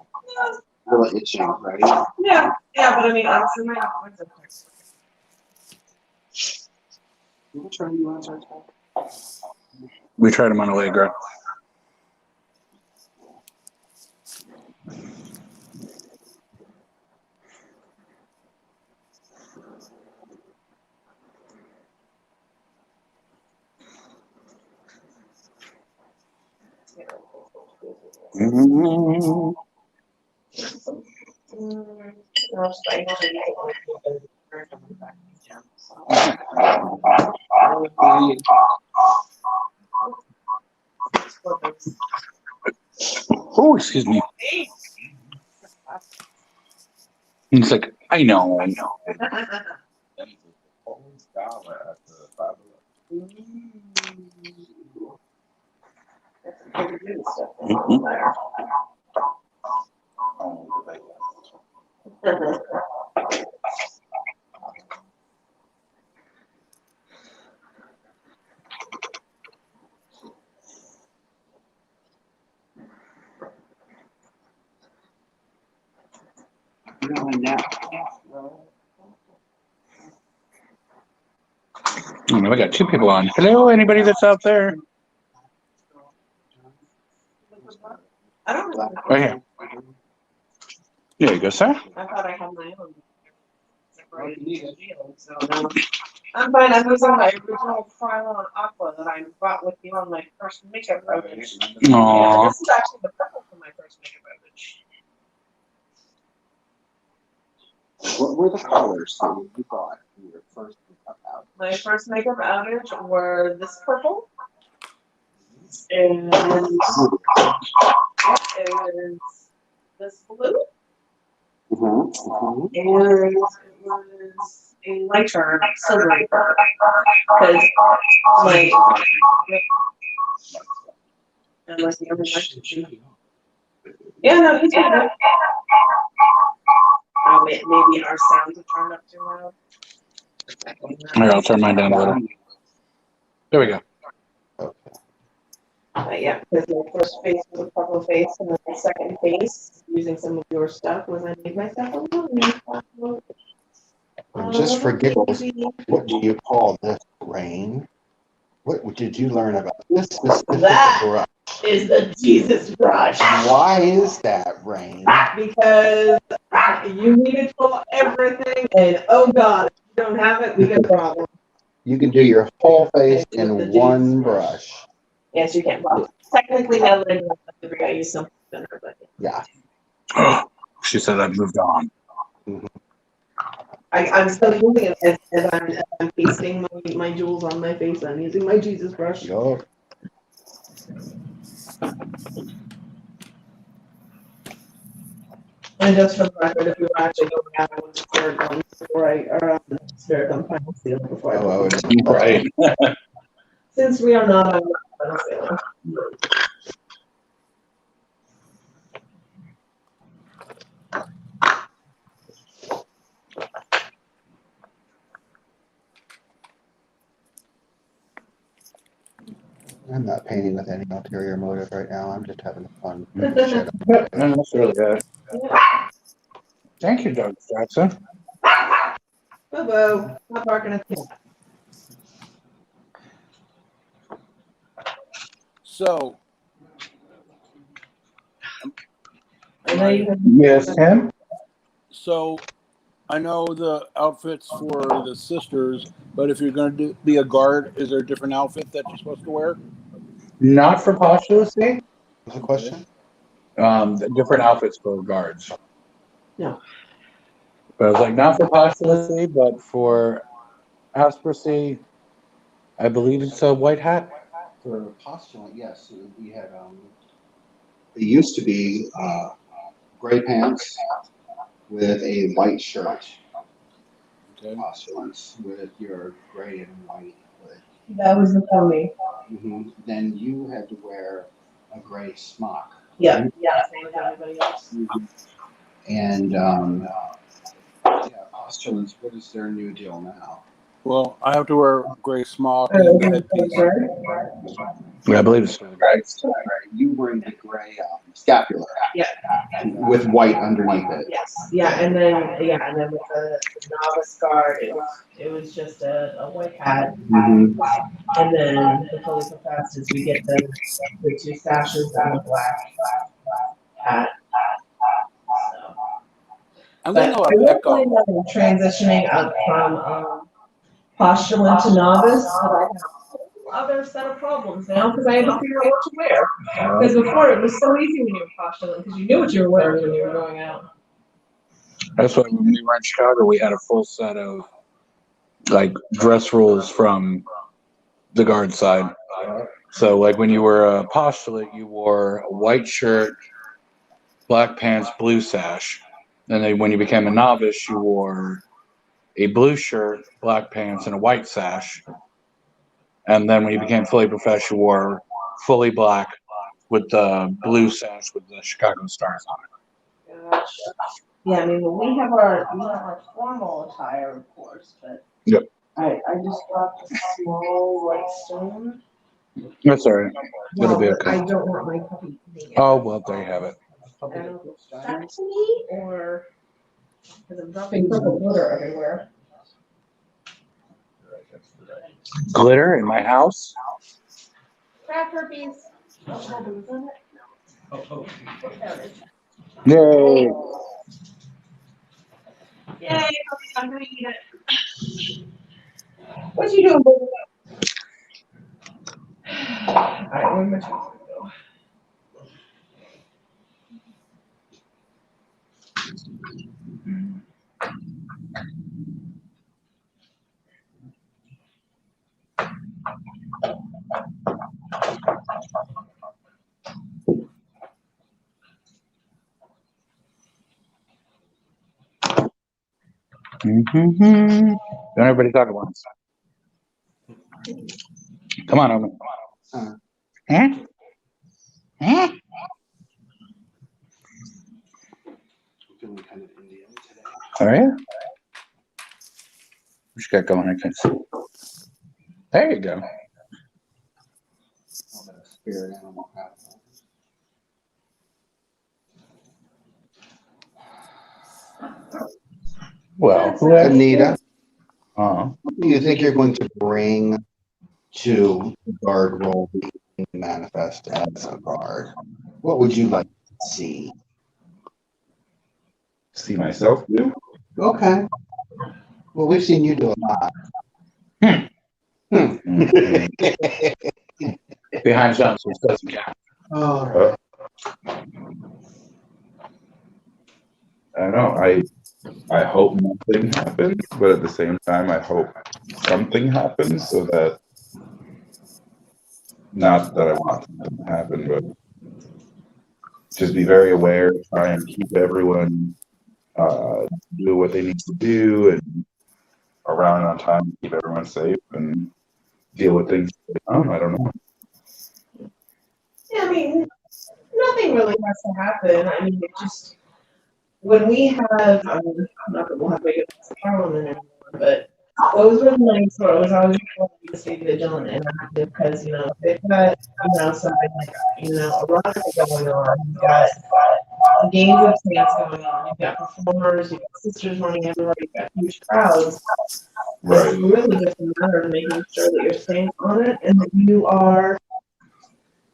Really itching, right? Yeah, but I mean, honestly, my dogs are fixed. Which one you want to We tried him on Allegra. Mm-hmm. Oh, excuse me. He's like, I know. We got two people on. Hello, anybody that's out there? I don't know. Right here. There you go, sir. I thought I had my own. Separated deal, so no. I'm fine. I'm using my original Krylon Aqua that I bought with you on my first makeup outage. Yeah, Aww. this is actually the purple for my first makeup outage. What were the colors that you bought in your first makeup out? My first makeup outage were this purple. And is this blue. And it was a lighter silvery purple. Because my unless the other one. Yeah, no, he's good. Oh, maybe our sounds are turned up too loud. Here, I'll turn mine down a little. There we go. But yeah, because my first face was a purple face, and then my second face, using some of your stuff, was I made myself a little. Just for giggles, what do you call this, Rain? What did you learn about this? That brush. is the Jesus brush. Why is that, Rain? Because you need it for everything, and oh God, if you don't have it, we got a problem. You can do your whole face in one brush. Yes, you can. Well, technically, now that I use something thinner, but Yeah. Oh, she said I moved on. I'm still using it as I'm pasting my jewels on my face. I'm using my Jesus brush. Yup. And just for the record, if you were actually going out, I was spirit gum before spirit gum final seal before Oh, Right. Since we are not on final seal. I'm not painting with any ulterior motive right now. I'm just having fun. Shit. That's really good. Yeah. Thank you, Doug Jackson. Boo-boo. Not barking at the cat. So, I know you have. Yes, Tim? so I know the outfits for the sisters, but if you're going to be a guard, is there a different outfit that you're supposed to wear? Not for postulacy. What's the question? Different outfits for guards. No. But I was like, not for postulacy, but for aspiracy, I believe it's a white hat. For postulant, yes, we had, it used to be, gray pants with a white shirt. Okay. Postulants with your gray and white hood. That was the pony. Then you had to wear a gray smock. Yeah. Yeah, same as everybody else. And, yeah, postulants, what is their new deal now? Well, I have to wear gray smock and headpiece. Yeah, I believe it's right. You wearing the gray scapular. Yeah. With white underneath it. Yes. Yeah, and then with the novice guard, it was just a white hat. And then the fully professed is we get the two sashes and the black hat. So. I'm But going to I know a will pickup. find that I'm transitioning up from postulant to novice, but I have a whole other set of problems now because I had to figure out what to wear. Because before it was so easy when you were postulant because you knew what you were wearing when you were going out. That's why when we were in Chicago, we had a full set of like dress rules from the guard side. So like when you were a postulate, you wore a white shirt, black pants, blue sash. And then when you became a novice, you wore a blue shirt, black pants, and a white sash. And then when you became fully professional, you wore fully black with the blue sash with the Chicago stars on it. gosh. Yeah, I mean, well, we have our formal attire, of course, but. Yep. I just got a small white stone. That's all right. It'll No, be but I okay. don't want my puppy being. Oh, well, there you have it. I don't know if it's stuck to me or, because I'm dropping purple glitter everywhere. Glitter in my house? Crab herpes. Oh, hold on, is that it? There it is. Yay. Yay, I'm gonna eat it. What you doing, baby? Alright, where'd my chocolate go? Mm-hmm. Don't everybody talk at once. Come on, Owen. Huh? Huh? Feeling kind of Indian today. All right. What you got going? I can see. There you go. A little bit of spirit animal out. Well, Anita, uh, what do you think you're going to bring to the guard role manifest as a guard? What would you like to see? See myself do? Okay. Well, we've seen you do a lot. behind John, so it doesn't count. Oh. I don't know. I hope nothing happens, but at the same time, I hope something happens so that, not that I want something to happen, but just be very aware, try and keep everyone do what they need to do and around on time, keep everyone safe and deal with things. I don't know. Yeah, I mean, nothing really has to happen. I mean, it just, when we have, not that we'll have regular parliament anymore, but those were the nights where it was always important to stay vigilant and active because, you know, they've got, you know, something like, you know, a lot going on. You've got games of chance going on. You've got performers, you've got sisters running everywhere, you've got huge crowds. Right. It's really just a matter of making sure that you're staying on it and that you are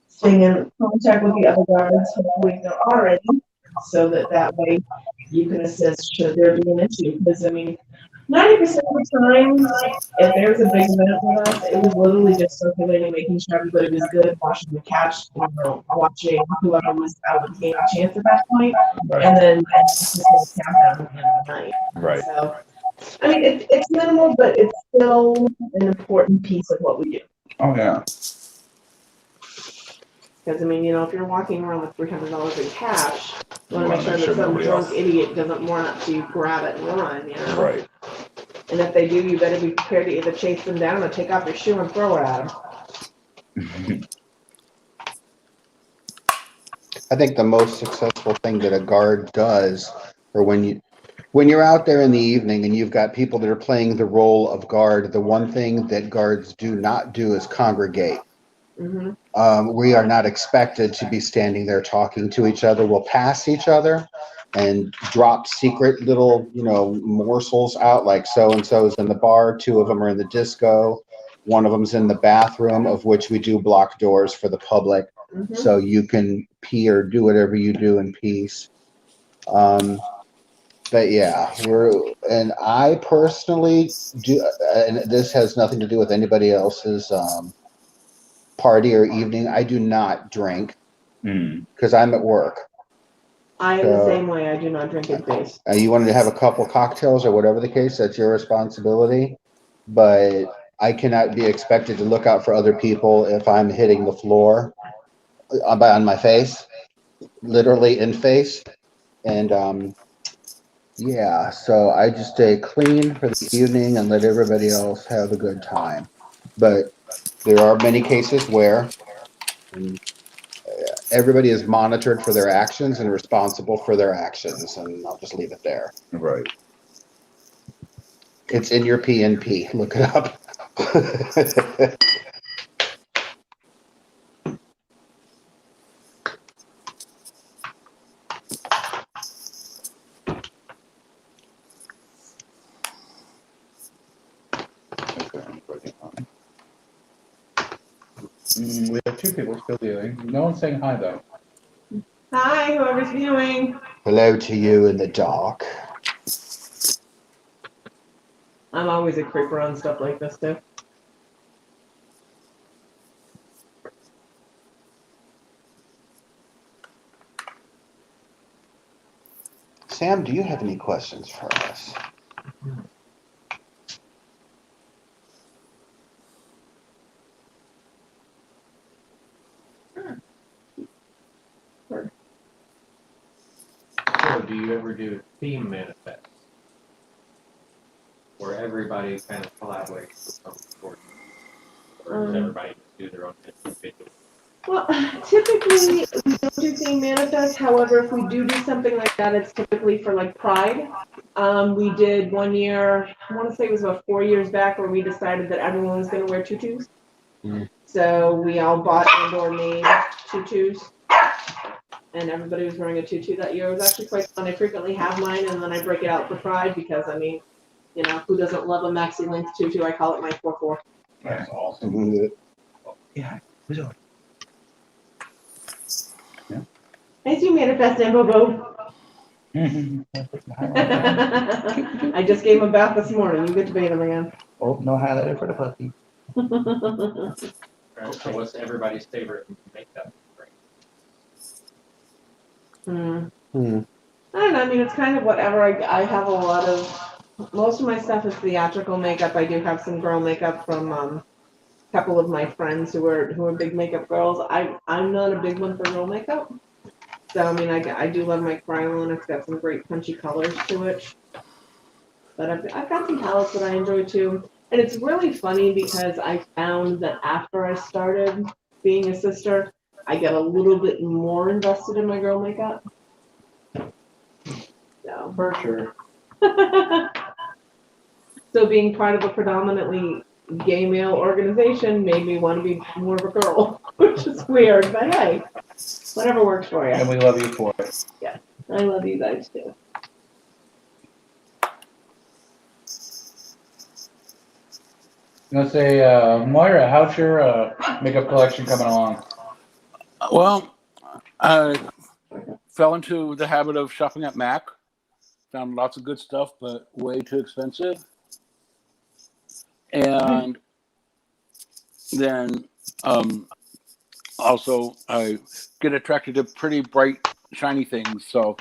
staying in contact with the other guards, hopefully if there are any, so that way you can assist should there be an issue. Because I mean, 90% of the time, if there's a big event with us, it was literally just circulating, making sure everybody was good, watching the catch, you know, watching whoever was out of the game a chance at that point, and then just a countdown at the end of the night. Right. So, I mean, it's minimal, but it's still an important piece of what we do. Oh yeah. Because, I mean, you know, if you're walking around with $300 in cash, you want to You make sure that some nobody drunk else- idiot doesn't run up to you, grab it, and run, you know? Right. And if they do, you better be prepared to either chase them down or take off your shoe and throw it at them. I think the most successful thing that a guard does, or when you're out there in the evening and you've got people that are playing the role of guard, the one thing that guards do not do is congregate. Mm-hmm. We are not expected to be standing there talking to each other. We'll pass each other and drop secret little, you know, morsels out, like so-and-so's in the bar, 2 of them are in the disco, 1 of them's in the bathroom, of which we do block doors for the public. Mm-hmm. So you can pee or do whatever you do in peace. But yeah, and I personally do, and this has nothing to do with anybody else's party or evening. I do not drink because I'm at work. I am the same way. I do not drink in face. You wanted to have a couple cocktails or whatever the case, that's your responsibility. But I cannot be expected to look out for other people if I'm hitting the floor on my face, literally in face. And yeah, so I just stay clean for the evening and let everybody else have a good time. But there are many cases where everybody is monitored for their actions and responsible for their actions, and I'll just leave it there. Right. It's in your PNP. Look it up. We have two people still viewing. No one's saying hi though. Hi, whoever's viewing. Hello to you in the dark. I'm always a creeper on stuff like this too. Sam, do you have any questions for us? So do you ever do theme manifests? Where everybody kind of collaborates for some sort? Or does everybody do their own individual? Well, typically we don't do theme manifest. However, if we do something like that, it's typically for like Pride. We did one year, I want to say it was about 4 years back, where we decided that everyone was going to wear tutus. So we all bought and/or made tutus, and everybody was wearing a tutu that year. It was actually quite fun. I frequently have mine, and then I break it out for Pride because, I mean, you know, who doesn't love a maxi length tutu? I call it my 4-4. That's awesome. Yeah. Nice you manifest, Bobo. I just gave him a bath this morning. You get to bathe him again. Oh, no highlighter for the puppy. Alright, so what's everybody's favorite makeup? I don't know. I mean, it's kind of whatever. I have a lot of, most of my stuff is theatrical makeup. I do have some girl makeup from a couple of my friends who are big makeup girls. I'm not a big one for girl makeup. So, I mean, I do love my Krylon. It's got some great punchy colors to it. But I've got some palettes that I enjoy too. And it's really funny because I found that after I started being a sister, I get a little bit more invested in my girl makeup. So. For sure. So being part of a predominantly gay male organization made me want to be more of a girl, which is weird, but hey, whatever works for you. And we love you for it. I love you guys too. I'm gonna say, Moira, how's your makeup collection coming along? Well, I fell into the habit of shopping at MAC. Found lots of good stuff, but way too expensive. And then also I get attracted to pretty bright, shiny things. So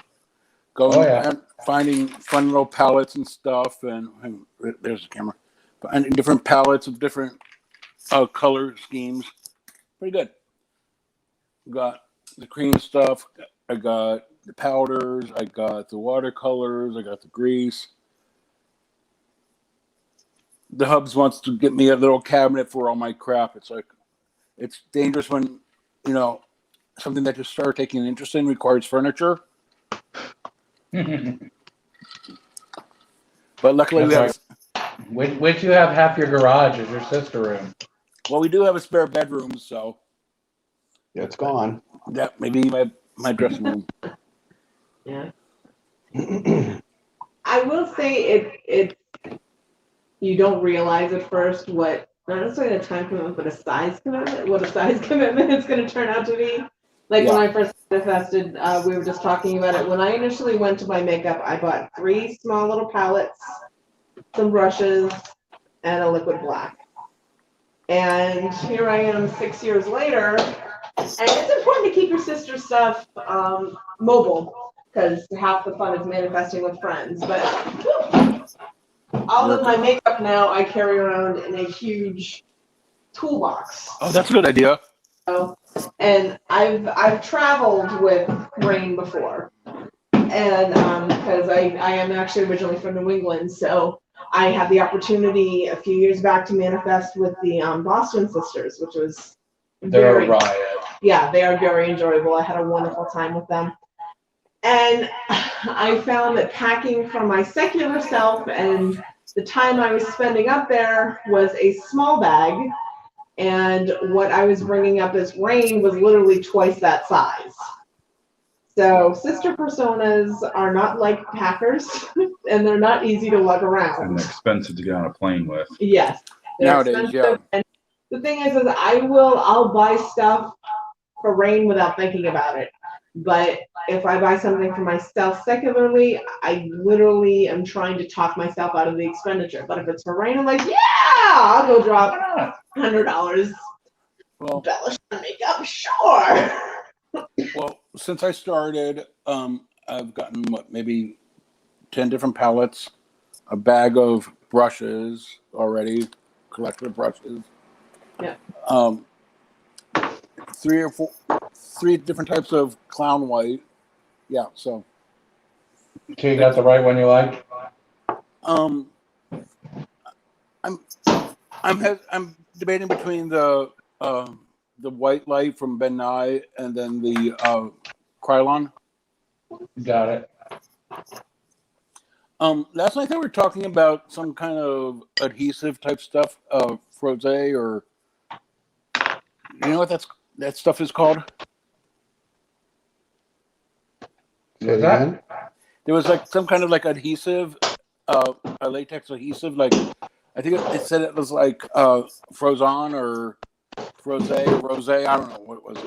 going and finding fun little palettes and stuff. And there's the camera. Finding different palettes of different color schemes. Pretty good. Got the cream stuff. I got the powders. I got the watercolors. I got the grease. The Hubs wants to get me a little cabinet for all my crap. It's like, it's dangerous when, you know, something that you start taking an interest in requires furniture. But luckily we have. Which you have half your garage as your sister room. Well, we do have a spare bedroom, so. Yeah, it's gone. That maybe my dressing room. Yeah. I will say it you don't realize at first what, not necessarily a time commitment, but a size commitment, what a size commitment it's going to turn out to be. Like when I first manifested, we were just talking about it. When I initially went to buy makeup, I bought 3 small little palettes, some brushes, and a liquid black. And here I am 6 years later, and it's important to keep your sister's stuff mobile, because half the fun is manifesting with friends. But all of my makeup now I carry around in a huge toolbox. Oh, that's a good idea. So, and I've traveled with Rain before, and because I am actually originally from New England, so I had the opportunity a few years back to manifest with the Boston Sisters, which was They're very, a riot. Yeah, they are very enjoyable. I had a wonderful time with them. And I found that packing for my secular self and the time I was spending up there was a small bag. And what I was bringing up as rain was literally twice that size. So sister personas are not like packers, and they're not easy to lug And around. they're expensive to get on a plane with. Yes. they're Nowadays, expensive. yeah. And the thing is I'll buy stuff for rain without thinking about it. But if I buy something for myself secularly, I literally am trying to talk myself out of the expenditure. But if it's for rain, I'm like, yeah, I'll go drop $100. Well, Embellish my makeup, sure. well, since I started, I've gotten maybe 10 different palettes, a bag of brushes already, collector brushes. Yeah. 3 different types of clown white. Yeah, so So you got the right one you like? I'm debating between the white light from Ben Nye and then the Krylon. Got it. Last night they were talking about some kind of adhesive type stuff, Froze, or you know what that stuff is called? Say it again? There was like some kind of like adhesive, a latex adhesive. Like I think it said it was like Frozon or Froze or Rose. I don't know what it was.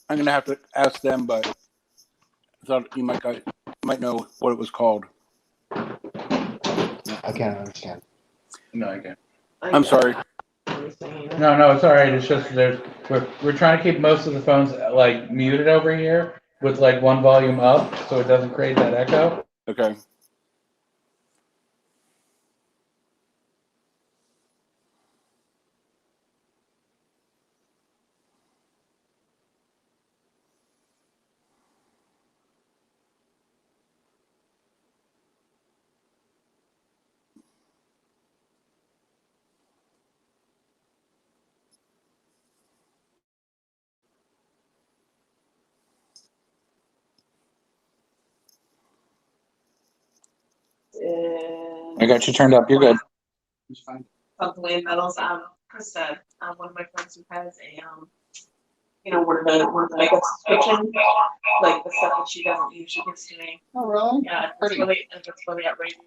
I'm gonna have to ask them, but I thought you might know what it was called. I can't understand. No, I can't. I'm sorry. No, it's all right. It's just we're trying to keep most of the phones like muted over here with like one volume up, so it doesn't create that echo. Okay. I got you turned up. You're good. Of Land Metals, Krista, one of my friends who has a, where the makeup subscription, like the stuff that she doesn't use, she gives to me. Oh, really? Yeah, Pretty. it's really outrageous.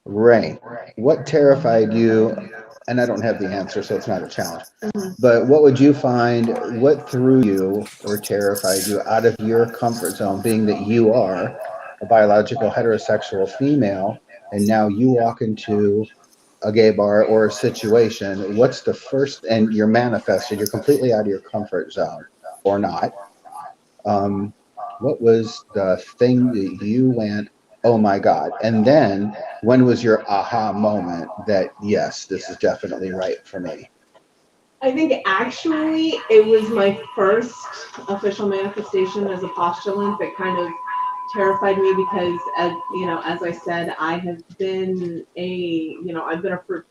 Ray, what terrified you? And I don't have the answer, so it's not a challenge. But what would you find, what threw you or terrified you out of your comfort zone, being that you are a biological heterosexual female, and now you walk into a gay bar or a situation? What's the first, and you're manifested, you're completely out of your comfort zone or not. What was the thing that you went, oh my God? And then when was your aha moment that, yes, this is definitely right for me? I think actually it was my first official manifestation as a postulant that kind of terrified me because, as you know, as I said, I have been I've been a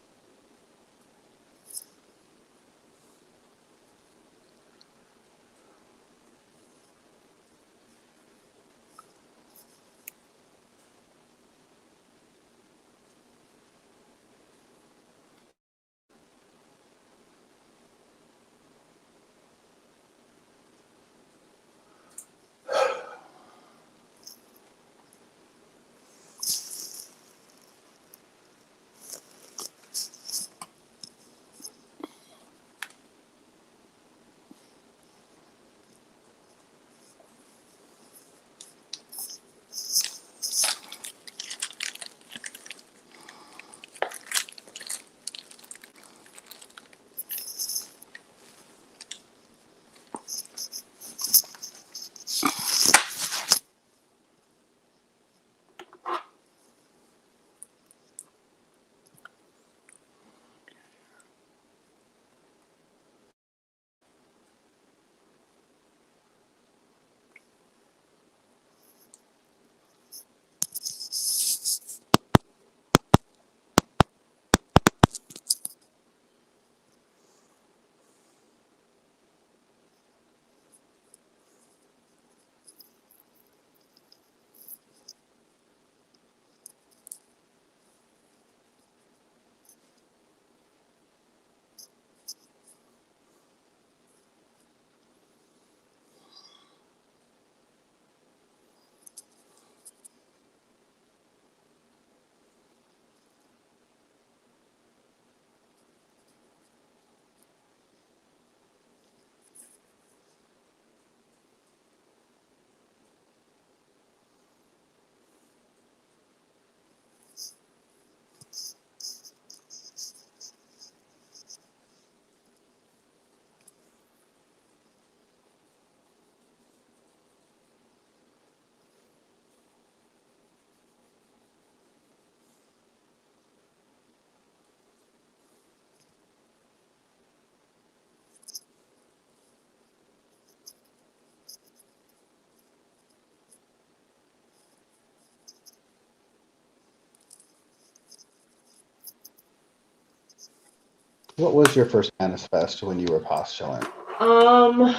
What was your first manifest when you were postulant? I don't I'm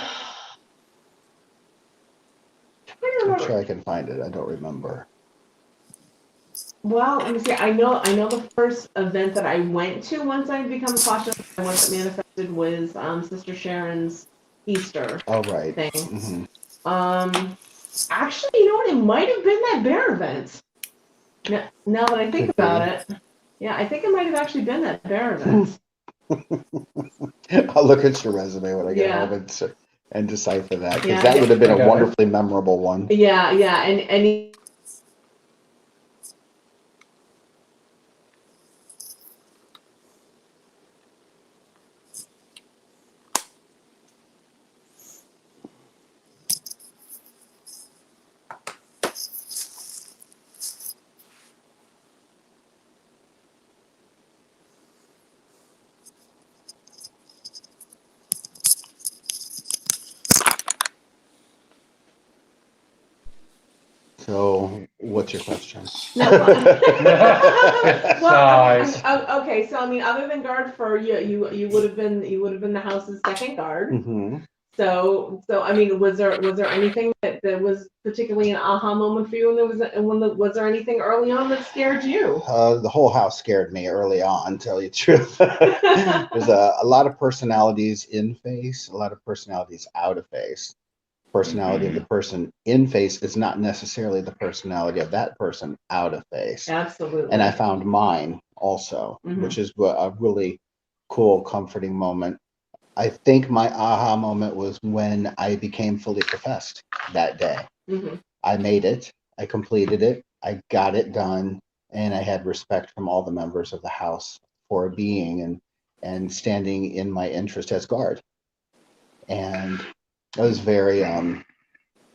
remember. sure I can find it. I don't remember. Well, let me see. I know the first event that I went to once I had become a postulant, and once it manifested was Sister Sharon's Easter Oh, right. thing. Mhm. Actually, you know what? It might have been that bear event. Now that I think Could be. about it, yeah, I think it might have actually been that bear event. I'll look at your resume when I get Yeah. home and decipher that, because Yeah, that would have been I a got it. wonderfully memorable one. Yeah, and So, what's your question? no. Size. Okay, so I mean, other than guard for you would have been the house's second guard. Mhm. So I mean, was there anything that was particularly an aha moment for you? And was there anything early on that scared you? The whole house scared me early on, tell you the truth. There's a lot of personalities in face, a lot of personalities out of face. Personality of the person in face is not necessarily the personality of that person out of face. Absolutely. And I found mine also, which is a really cool, comforting moment. I think my aha moment was when I became fully professed that day. Mhm. I made it, I completed it, I got it done, and I had respect from all the members of the house for being and standing in my interest as guard. And it was very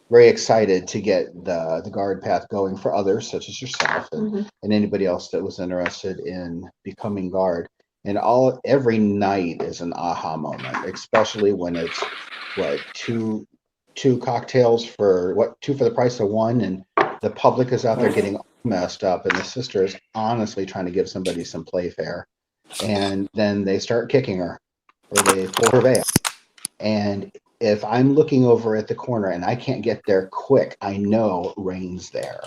very excited to get the guard path going for others such as yourself and anybody else that was interested in becoming guard. And every night is an aha moment, especially when it's two cocktails for two for the price of one, and the public is out there getting messed up, and the sister is honestly trying to give somebody some playfair, and then they start kicking her or they pull her veil. And if I'm looking over at the corner and I can't get there quick, I know Rain's there.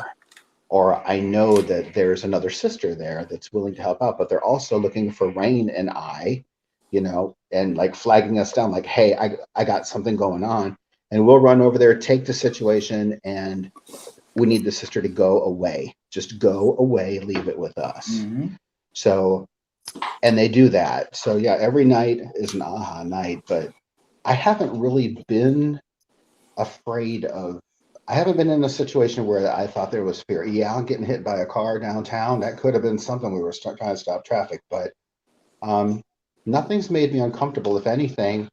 Or I know that there's another sister there that's willing to help out, but they're also looking for Rain and I, and like flagging us down, like, hey, I got something going on. And we'll run over there, take the situation, and we need the sister to go away. Just go away, leave it with us. Mm-hmm. So, and they do that. So yeah, every night is an aha night, but I haven't really been afraid of, I haven't been in a situation where I thought there was fear. Yeah, I'm getting hit by a car downtown. That could have been something. We were trying to stop traffic, but nothing's made me uncomfortable. If anything,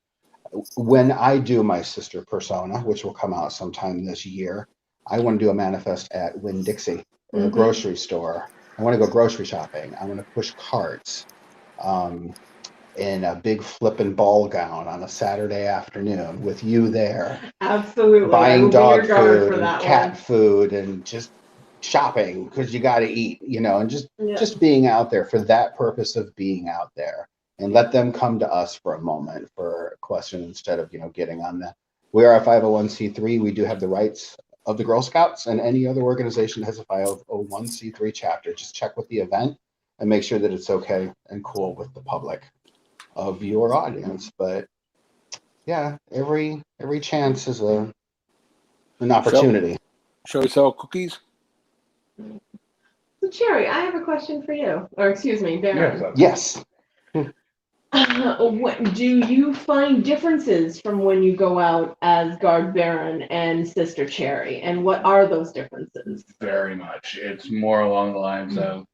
when I do my sister persona, which will come out sometime this year, I want to do a manifest at Winn-Dixie, a grocery store. I want to go grocery shopping. I want to push carts in a big flippin' ball gown on a Saturday afternoon with you there. Absolutely. Buying dog food and that cat food and just shopping because you got to eat, and just being out there for that purpose of being out there, and let them come to us for a moment for a question instead of, getting on the, we are a 501c3. We do have the rights of the Girl Scouts and any other organization that has a 501c3 chapter. Just check with the event and make sure that it's okay and cool with the public of your audience. But yeah, every chance is an opportunity. Shall we sell cookies? So Cherry, I have a question for you. Or excuse me, Darren. Yes. What do you find differences from when you go out as Guard Baron and Sister Cherry? And what are those differences? Very much. It's more along the lines of,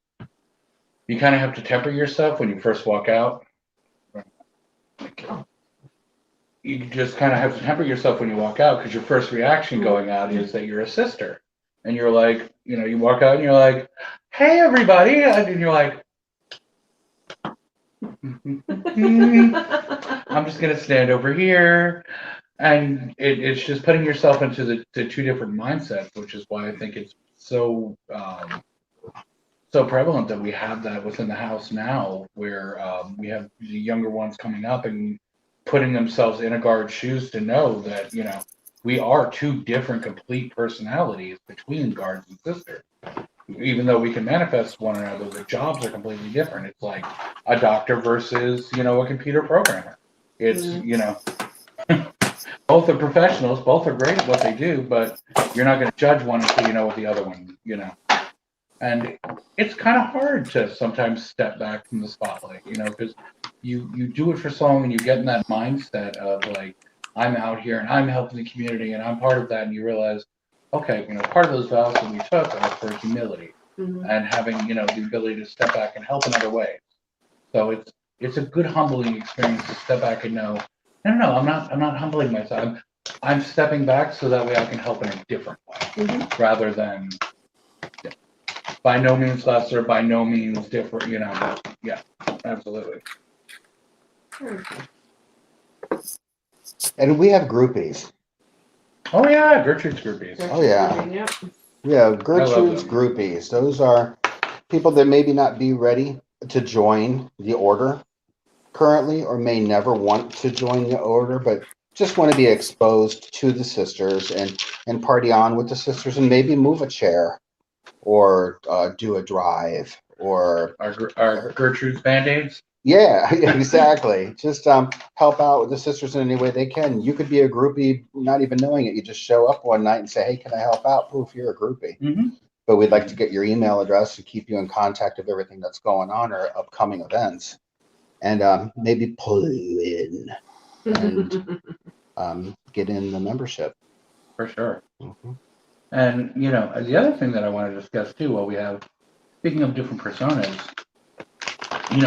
you kind of have to temper yourself when you first walk out. You just kind of have to temper yourself when you walk out, because your first reaction going out is that you're a sister. And you're like, you walk out and you're like, hey, everybody. And you're like, I'm just going to stand over here. And it's just putting yourself into the two different mindsets, which is why I think it's so prevalent that we have that within the house now, where we have the younger ones coming up and putting themselves in a guard's shoes to know that, we are two different complete personalities between guards and sisters. Even though we can manifest one another, the jobs are completely different. It's like a doctor versus, a computer programmer. It's, both are professionals, both are great at what they do, but you're not going to judge one until you know what the other one, And it's kind of hard to sometimes step back from the spotlight, because you do it for so long and you get in that mindset of like, I'm out here and I'm helping the community and I'm part of that, and you realize, okay, part of those vows that we took are for humility and having, the ability to step back and help in other ways. So it's a good humbling experience to step back and know, no, I'm not humbling myself. I'm stepping back so that way I can help in a different way, rather than by no means lesser, by no means different, yeah, absolutely. And we have groupies. Oh yeah, Gertrude's groupies. Oh yeah. Yep. Yeah, Gertrude's them. groupies. Those are people that maybe not be ready to join the order currently, or may never want to join the order, but just want to be exposed to the sisters and party on with the sisters, and maybe move a chair or do a drive or our Gertrude's Band-Aids. yeah, exactly. Just help out with the sisters in any way they can. You could be a groupie, not even knowing it. You just show up one night and say, hey, can I help out? Poof, you're a groupie. But we'd like to get your email address to keep you in contact of everything that's going on or upcoming events, and maybe pull you in and get in the membership. For sure. And, the other thing that I want to discuss too, while we have, speaking of different personas,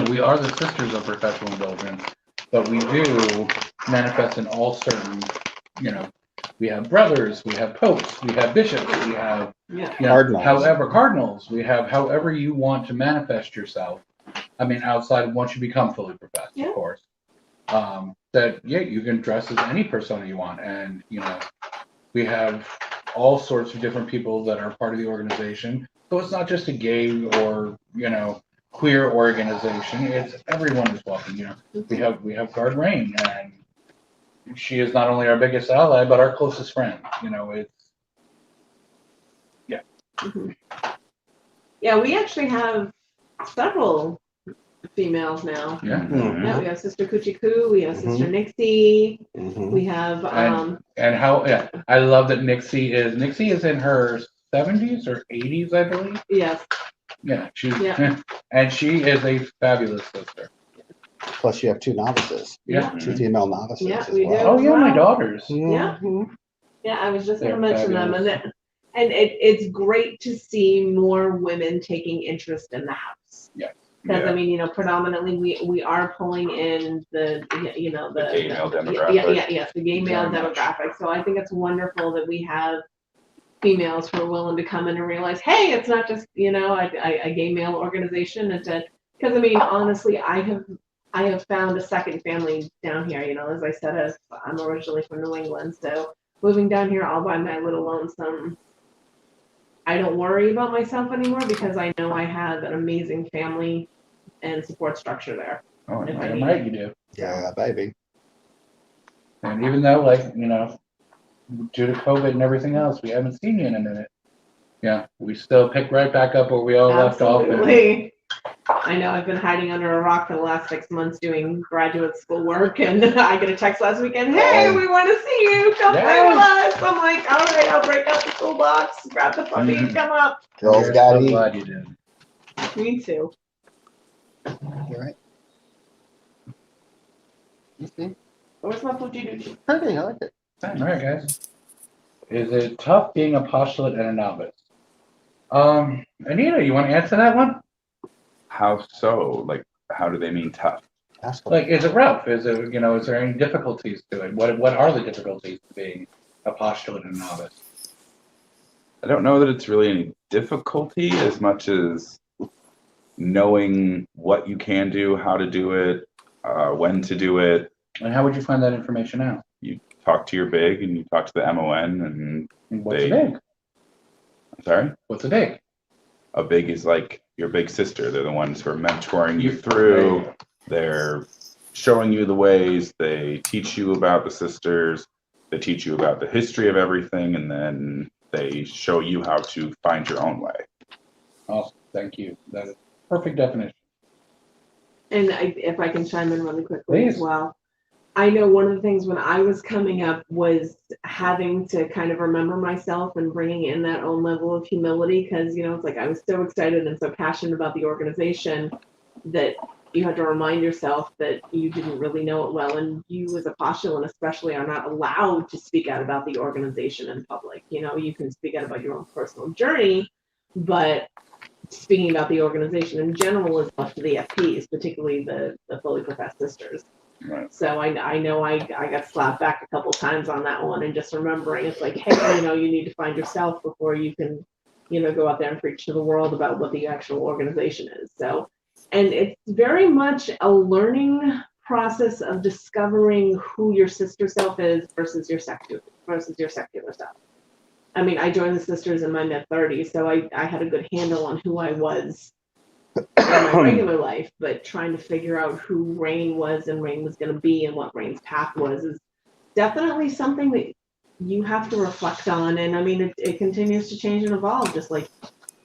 we are the sisters of perpetual indulgence, but we do manifest in all certain, we have brothers, we have popes, we have bishops, we have Yeah. Cardinals. however, cardinals, we have however you want to manifest yourself. I mean, outside once you become fully professed, Yeah. of course. That yeah, you can dress as any persona you want, and you know, we have all sorts of different people that are part of the organization. So it's not just a gay or you know queer organization. It's everyone is welcome. You know, we have Guard Rain, and she is not only our biggest ally but our closest friend. You know, it's Yeah, we actually have several females now. yeah. Yeah, we have Sister Coochie Coo, we have Sister Nixie, Mhm. we have And how yeah, I love that Nixie is in her 70s or 80s, I believe. yes, Yeah, she's Yeah. and she is a fabulous sister. Plus, you have 2 novices, Yeah. 2 female novices Yeah, as we do. well. Oh yeah, my Wow. daughters. Yeah. Yeah, I was just gonna They're mention them, fabulous. and it's great to see more women taking interest in the house. Because I Yeah. mean, you know, predominantly we are pulling in the you know the gay male yeah, demographic. yes, the gay male Very much. demographic. So I think it's wonderful that we have females who are willing to come in and realize, hey, it's not just you know a gay male organization, and to because I mean honestly, I have found a second family down here. You know, as I said, as I'm originally from New England, so moving down here all by my little lonesome. I don't worry about myself anymore because I know I have an amazing family and support structure there. Oh, If I damn need right you do. Yeah, baby. And even though, like, you know, due to COVID and everything else, we haven't seen you in a minute. Yeah, we still pick right back up where we all left off. And Absolutely. I know I've been hiding under a rock for the last 6 months doing graduate school work, and I get a text last weekend, hey, we want to see you, come play with us. I'm like, all right, I'll break out the toolbox, grab the puppy, and come up. Girls we're got so to eat. glad you did. Me too. You're right. Where's my Fuji? Pretty, I like it. All right, guys. Is it tough being a postulate and a novice? Anita, you want to answer that one? How so? Like, how do they mean tough? Ask them. Like, is it rough? Is it, you know, is there any difficulties to it? What are the difficulties to being a postulate and a novice? I don't know that it's really any difficulty as much as knowing what you can do, how to do it, when to do it. And how would you find that information out? You talk to your big and you talk to the MON and And what's They- a big? sorry, What's a big? a big is like your big sister. They're the ones who are mentoring you through. They're showing you the ways. They teach you about the sisters. They teach you about the history of everything, and then they show you how to find your own way. Awesome, thank you. That is perfect definition. And if I can chime in really quickly as Please. well. I know one of the things when I was coming up was having to kind of remember myself and bringing in that own level of humility because, you know, it's like I was so excited and so passionate about the organization that you had to remind yourself that you didn't really know it well. And you as a postulant especially are not allowed to speak out about the organization in public. You know, you can speak out about your own personal journey, but speaking about the organization in general is left to the FPs, particularly the fully professed sisters. Right. So I know I got slapped back a couple times on that one, and just remembering it's like, hey, you know, you need to find yourself before you can, you know, go out there and preach to the world about what the actual organization is. So, and it's very much a learning process of discovering who your sister self is versus your secular self. I mean, I joined the sisters in my mid-30s, so I had a good handle on who I was in my regular life, but trying to figure out who Rain was and Rain was going to be and what Rain's path was is definitely something that you have to reflect on. And I mean, it continues to change and evolve, just like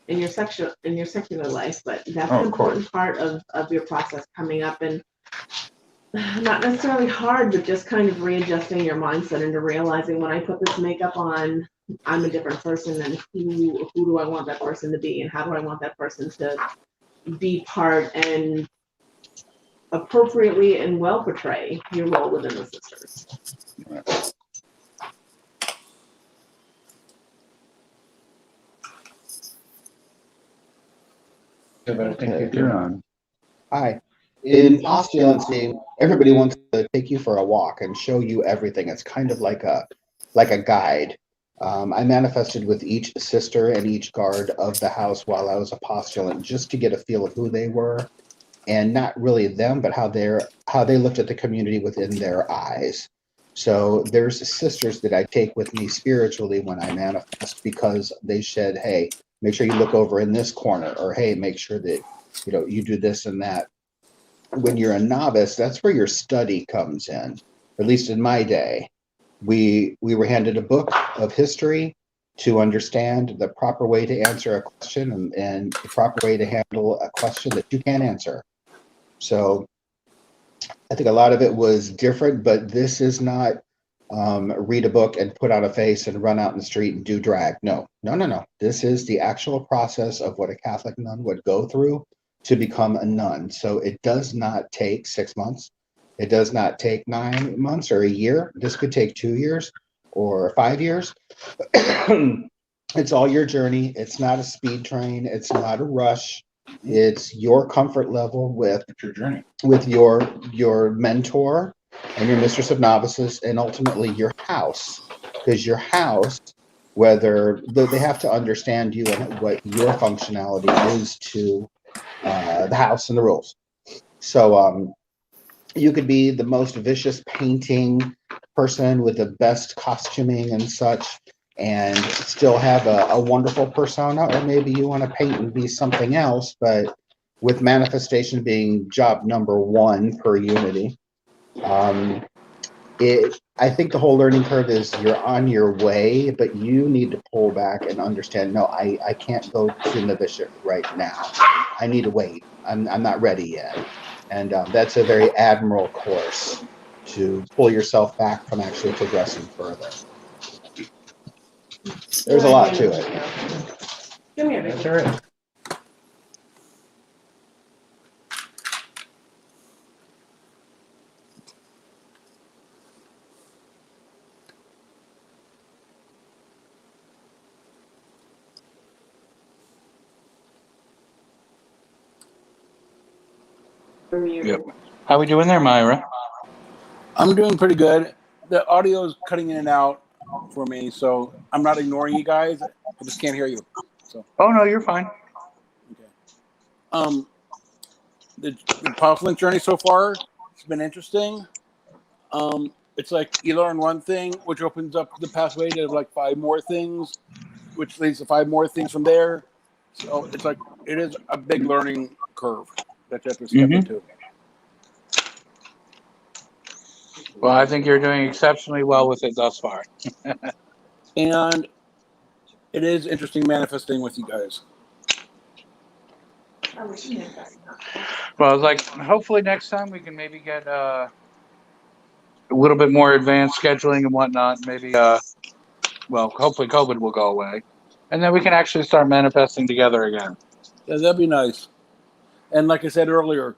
in your secular life. But that's an important part of your process coming up, and not necessarily hard, but just kind of readjusting your mindset into realizing when I put this makeup on, I'm a different person, and who do I want that person to be, and how do I want that person to be part and appropriately and well portray your role within the sisters. You're on. Hi. In postulancy, everybody wants to take you for a walk and show you everything. It's kind of like a like a guide. I manifested with each sister and each guard of the house while I was a postulant, just to get a feel of who they were, and not really them, but how they looked at the community within their eyes. So there's sisters that I take with me spiritually when I manifest, because they said, hey, make sure you look over in this corner, or hey, make sure that you do this and that. When you're a novice, that's where your study comes in. At least in my day, we were handed a book of history to understand the proper way to answer a question, and the proper way to handle a question that you can't answer. So I think a lot of it was different, but this is not read a book and put on a face and run out in the street and do drag. No. This is the actual process of what a Catholic nun would go through to become a nun. So it does not take 6 months. It does not take 9 months or a year. This could take 2 years or 5 years. It's all your journey. It's not a speed train. It's not a rush. It's your comfort level with Your journey. with your mentor and your mistress of novices, and ultimately your house, because your house, whether they have to understand you and what your functionality is to the house and the rules. So you could be the most vicious painting person with the best costuming and such, and still have a wonderful persona, or maybe you want to paint and be something else, but with manifestation being job number 1 per unity. I think the whole learning curve is you're on your way, but you need to pull back and understand, no, I can't go to novitiate right now. I need to wait. I'm not ready yet. And that's a very admirable course to pull yourself back from actually progressing further. There's a lot to it. Give me a That's minute. all right. Yep. How we doing there, Myra? I'm doing pretty good. The audio is cutting in and out for me, so I'm not ignoring you guys. I just can't hear you. So Oh no, you're fine. okay. The Powerful journey so far, it's been interesting. It's like you learn one thing, which opens up the pathway to like 5 more things, which leads to 5 more things from there. So it's like it is a big learning curve that you have to step into. Well, I think you're doing exceptionally well with it thus far. And it is interesting manifesting with you guys. Well, it's like hopefully next time we can maybe get a little bit more advanced scheduling and whatnot. Maybe well, hopefully COVID will go away, and then we can actually start manifesting together again. Yeah, that'd be nice. And like I said earlier,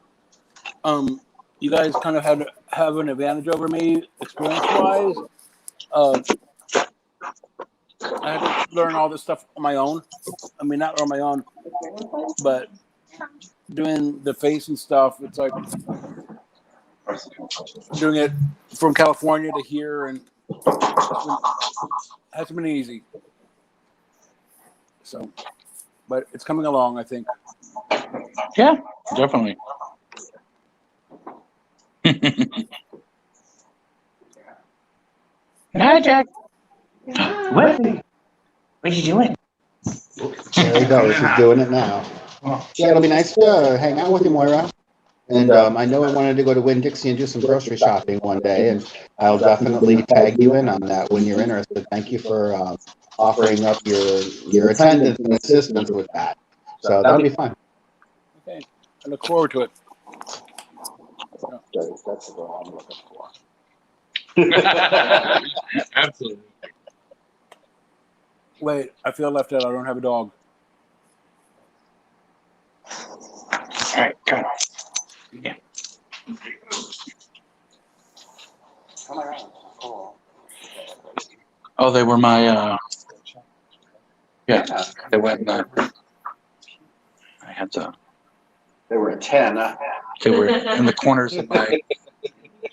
you guys kind of have an advantage over me experience-wise. I had to learn all this stuff on my own. I mean, not on my own, but doing the face and stuff. It's like doing it from California to here, and hasn't been easy. So, but it's coming along, I think. Yeah, definitely. Hi, Jack. What are you doing? There you go. She's doing it now. Yeah, it'll be nice to hang out with you, Moira. And I know I wanted to go to Winn-Dixie and do some grocery shopping one day, and I'll definitely tag you in on that when you're interested. Thank you for offering up your attendance and assistance with that. So that'll be fun. Okay, I look forward to it. That's the girl I'm looking for. Absolutely. Wait, I feel left out. I don't have a dog. All right, come on. Yeah. Come around. Cool. Oh, they were my. Yeah, they went. I had to. They were a 10. They were in the corners of my.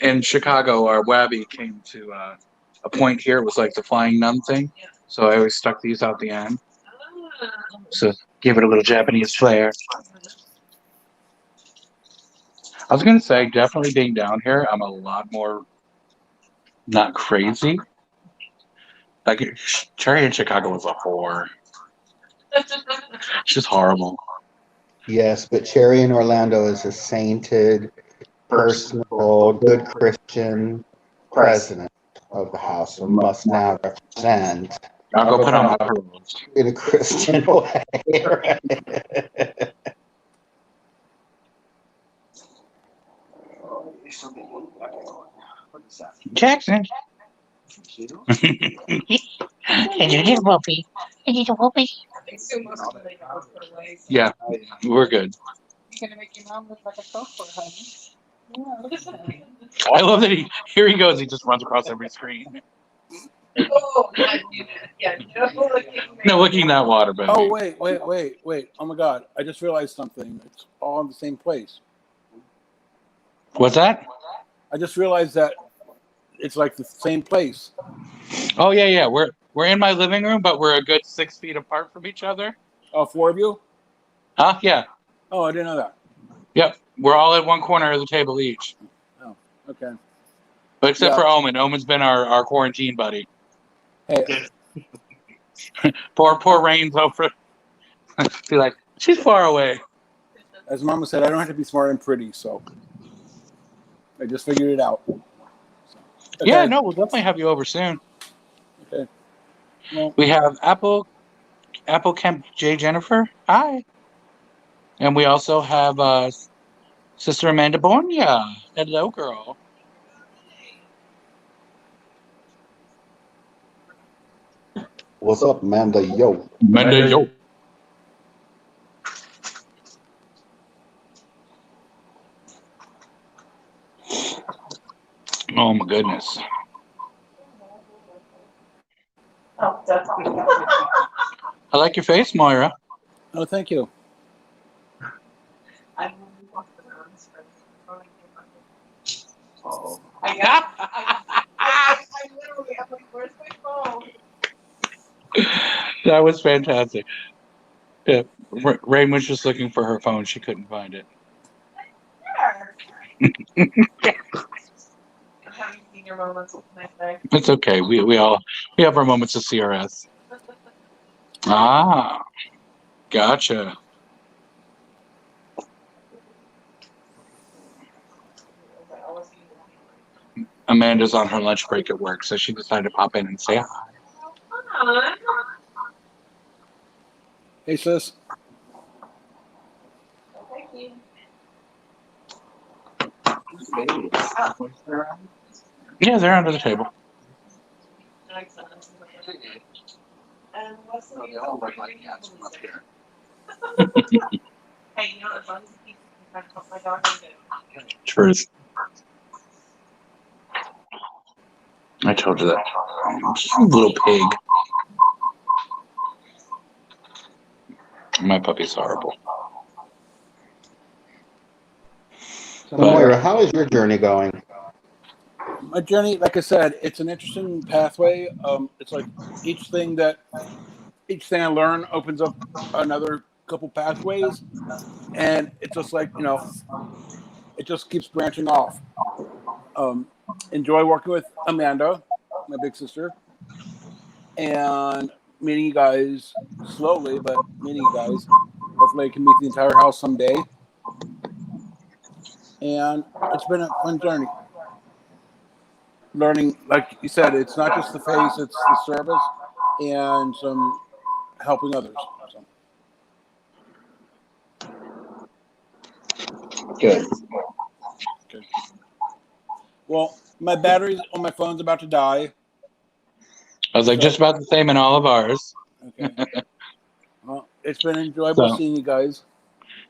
In Chicago, our Wabby came to a point here. It was like the flying nun thing. So I always stuck these out the end. So give it a little Japanese flair. I was gonna say, definitely being down here, I'm a lot more not crazy. Like Cherry in Chicago was a whore. It's just horrible. Yes, but Cherry in Orlando is a sainted, personal, good Christian president of the house who must now represent I'll go put on my pearls. in a Christian way. Jackson. Yeah, we're good. I love that here he goes. He just runs across every screen. Oh, yeah, No, looking that water, baby. Oh, wait. Oh my God. I just realized something. It's all in the same place. What's that? I just realized that it's like the same place. Oh yeah. We're in my living room, but we're a good 6 feet apart from each other. Oh, 4 of you? Huh? Yeah. Oh, I didn't know that. Yep. We're all at one corner of the table each. Oh, okay. But except Yeah. for Omen. Omen's been our quarantine buddy. Hey, Poor Rain's over. Be like, she's far away. as Mama said, I don't have to be smart and pretty, so I just figured it out. So, okay. Yeah, no, we'll definitely have you over soon. Okay. Well, We have Apple Kemp J. Jennifer. Hi. And we also have Sister Amanda Bornia. Hello, girl. What's up, Amanda? Yo. Amanda, yo. Oh my goodness. Oh, definitely. I like your face, Moira. oh, thank you. I literally, I'm like, where's my phone? That was fantastic. Yeah, Rain was just looking for her phone. She couldn't find it. There. I'm having senior moments with my day. It's okay. We have our moments of CRS. Ah, gotcha. Amanda's on her lunch break at work, so she decided to pop in and say hi. Fun. Hey, sis. Thank you. Yeah, they're under the table. And what's the They all look like cats from up here. Hey, you know, as long as you can help my dog do. Truth. I told you that. Little pig. My puppy's horrible. So, Moira, how is your journey going? My journey, like I said, it's an interesting pathway. It's like each thing I learn opens up another couple pathways, and it's just like, you know, it just keeps branching off. Enjoy working with Amanda, my big sister, and meeting you guys slowly, but meeting you guys. Hopefully, I can meet the entire house someday. And it's been a fun journey. Learning, like you said, it's not just the face, it's the service and some helping others. So. Good. Well, my battery on my phone's about to die. I was like, just about the same in all of ours. Okay. Well, it's been enjoyable So. seeing you guys.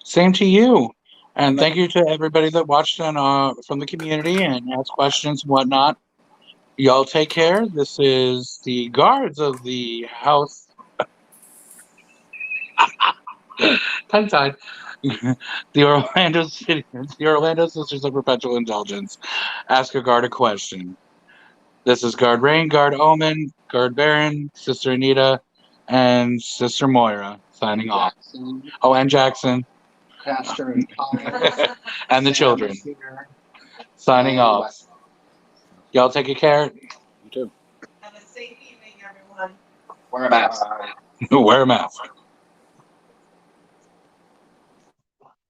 Same to you. And thank you to everybody that watched on from the community and asked questions and whatnot. Y'all take care. This is the guards of the house. Tongue-tied. The Orlando Sisters of Perpetual Indulgence. Ask a guard a question. This is Guard Rain, Guard Omen, Guard Baron, Sister Anita, and Sister Moira signing off. Jackson, Oh, and Jackson Pastor and Tyler, and the children Sam is here, signing and off. Wes. Y'all take care. You too. Have a safe evening, everyone. Wear a mask. Wear a mask.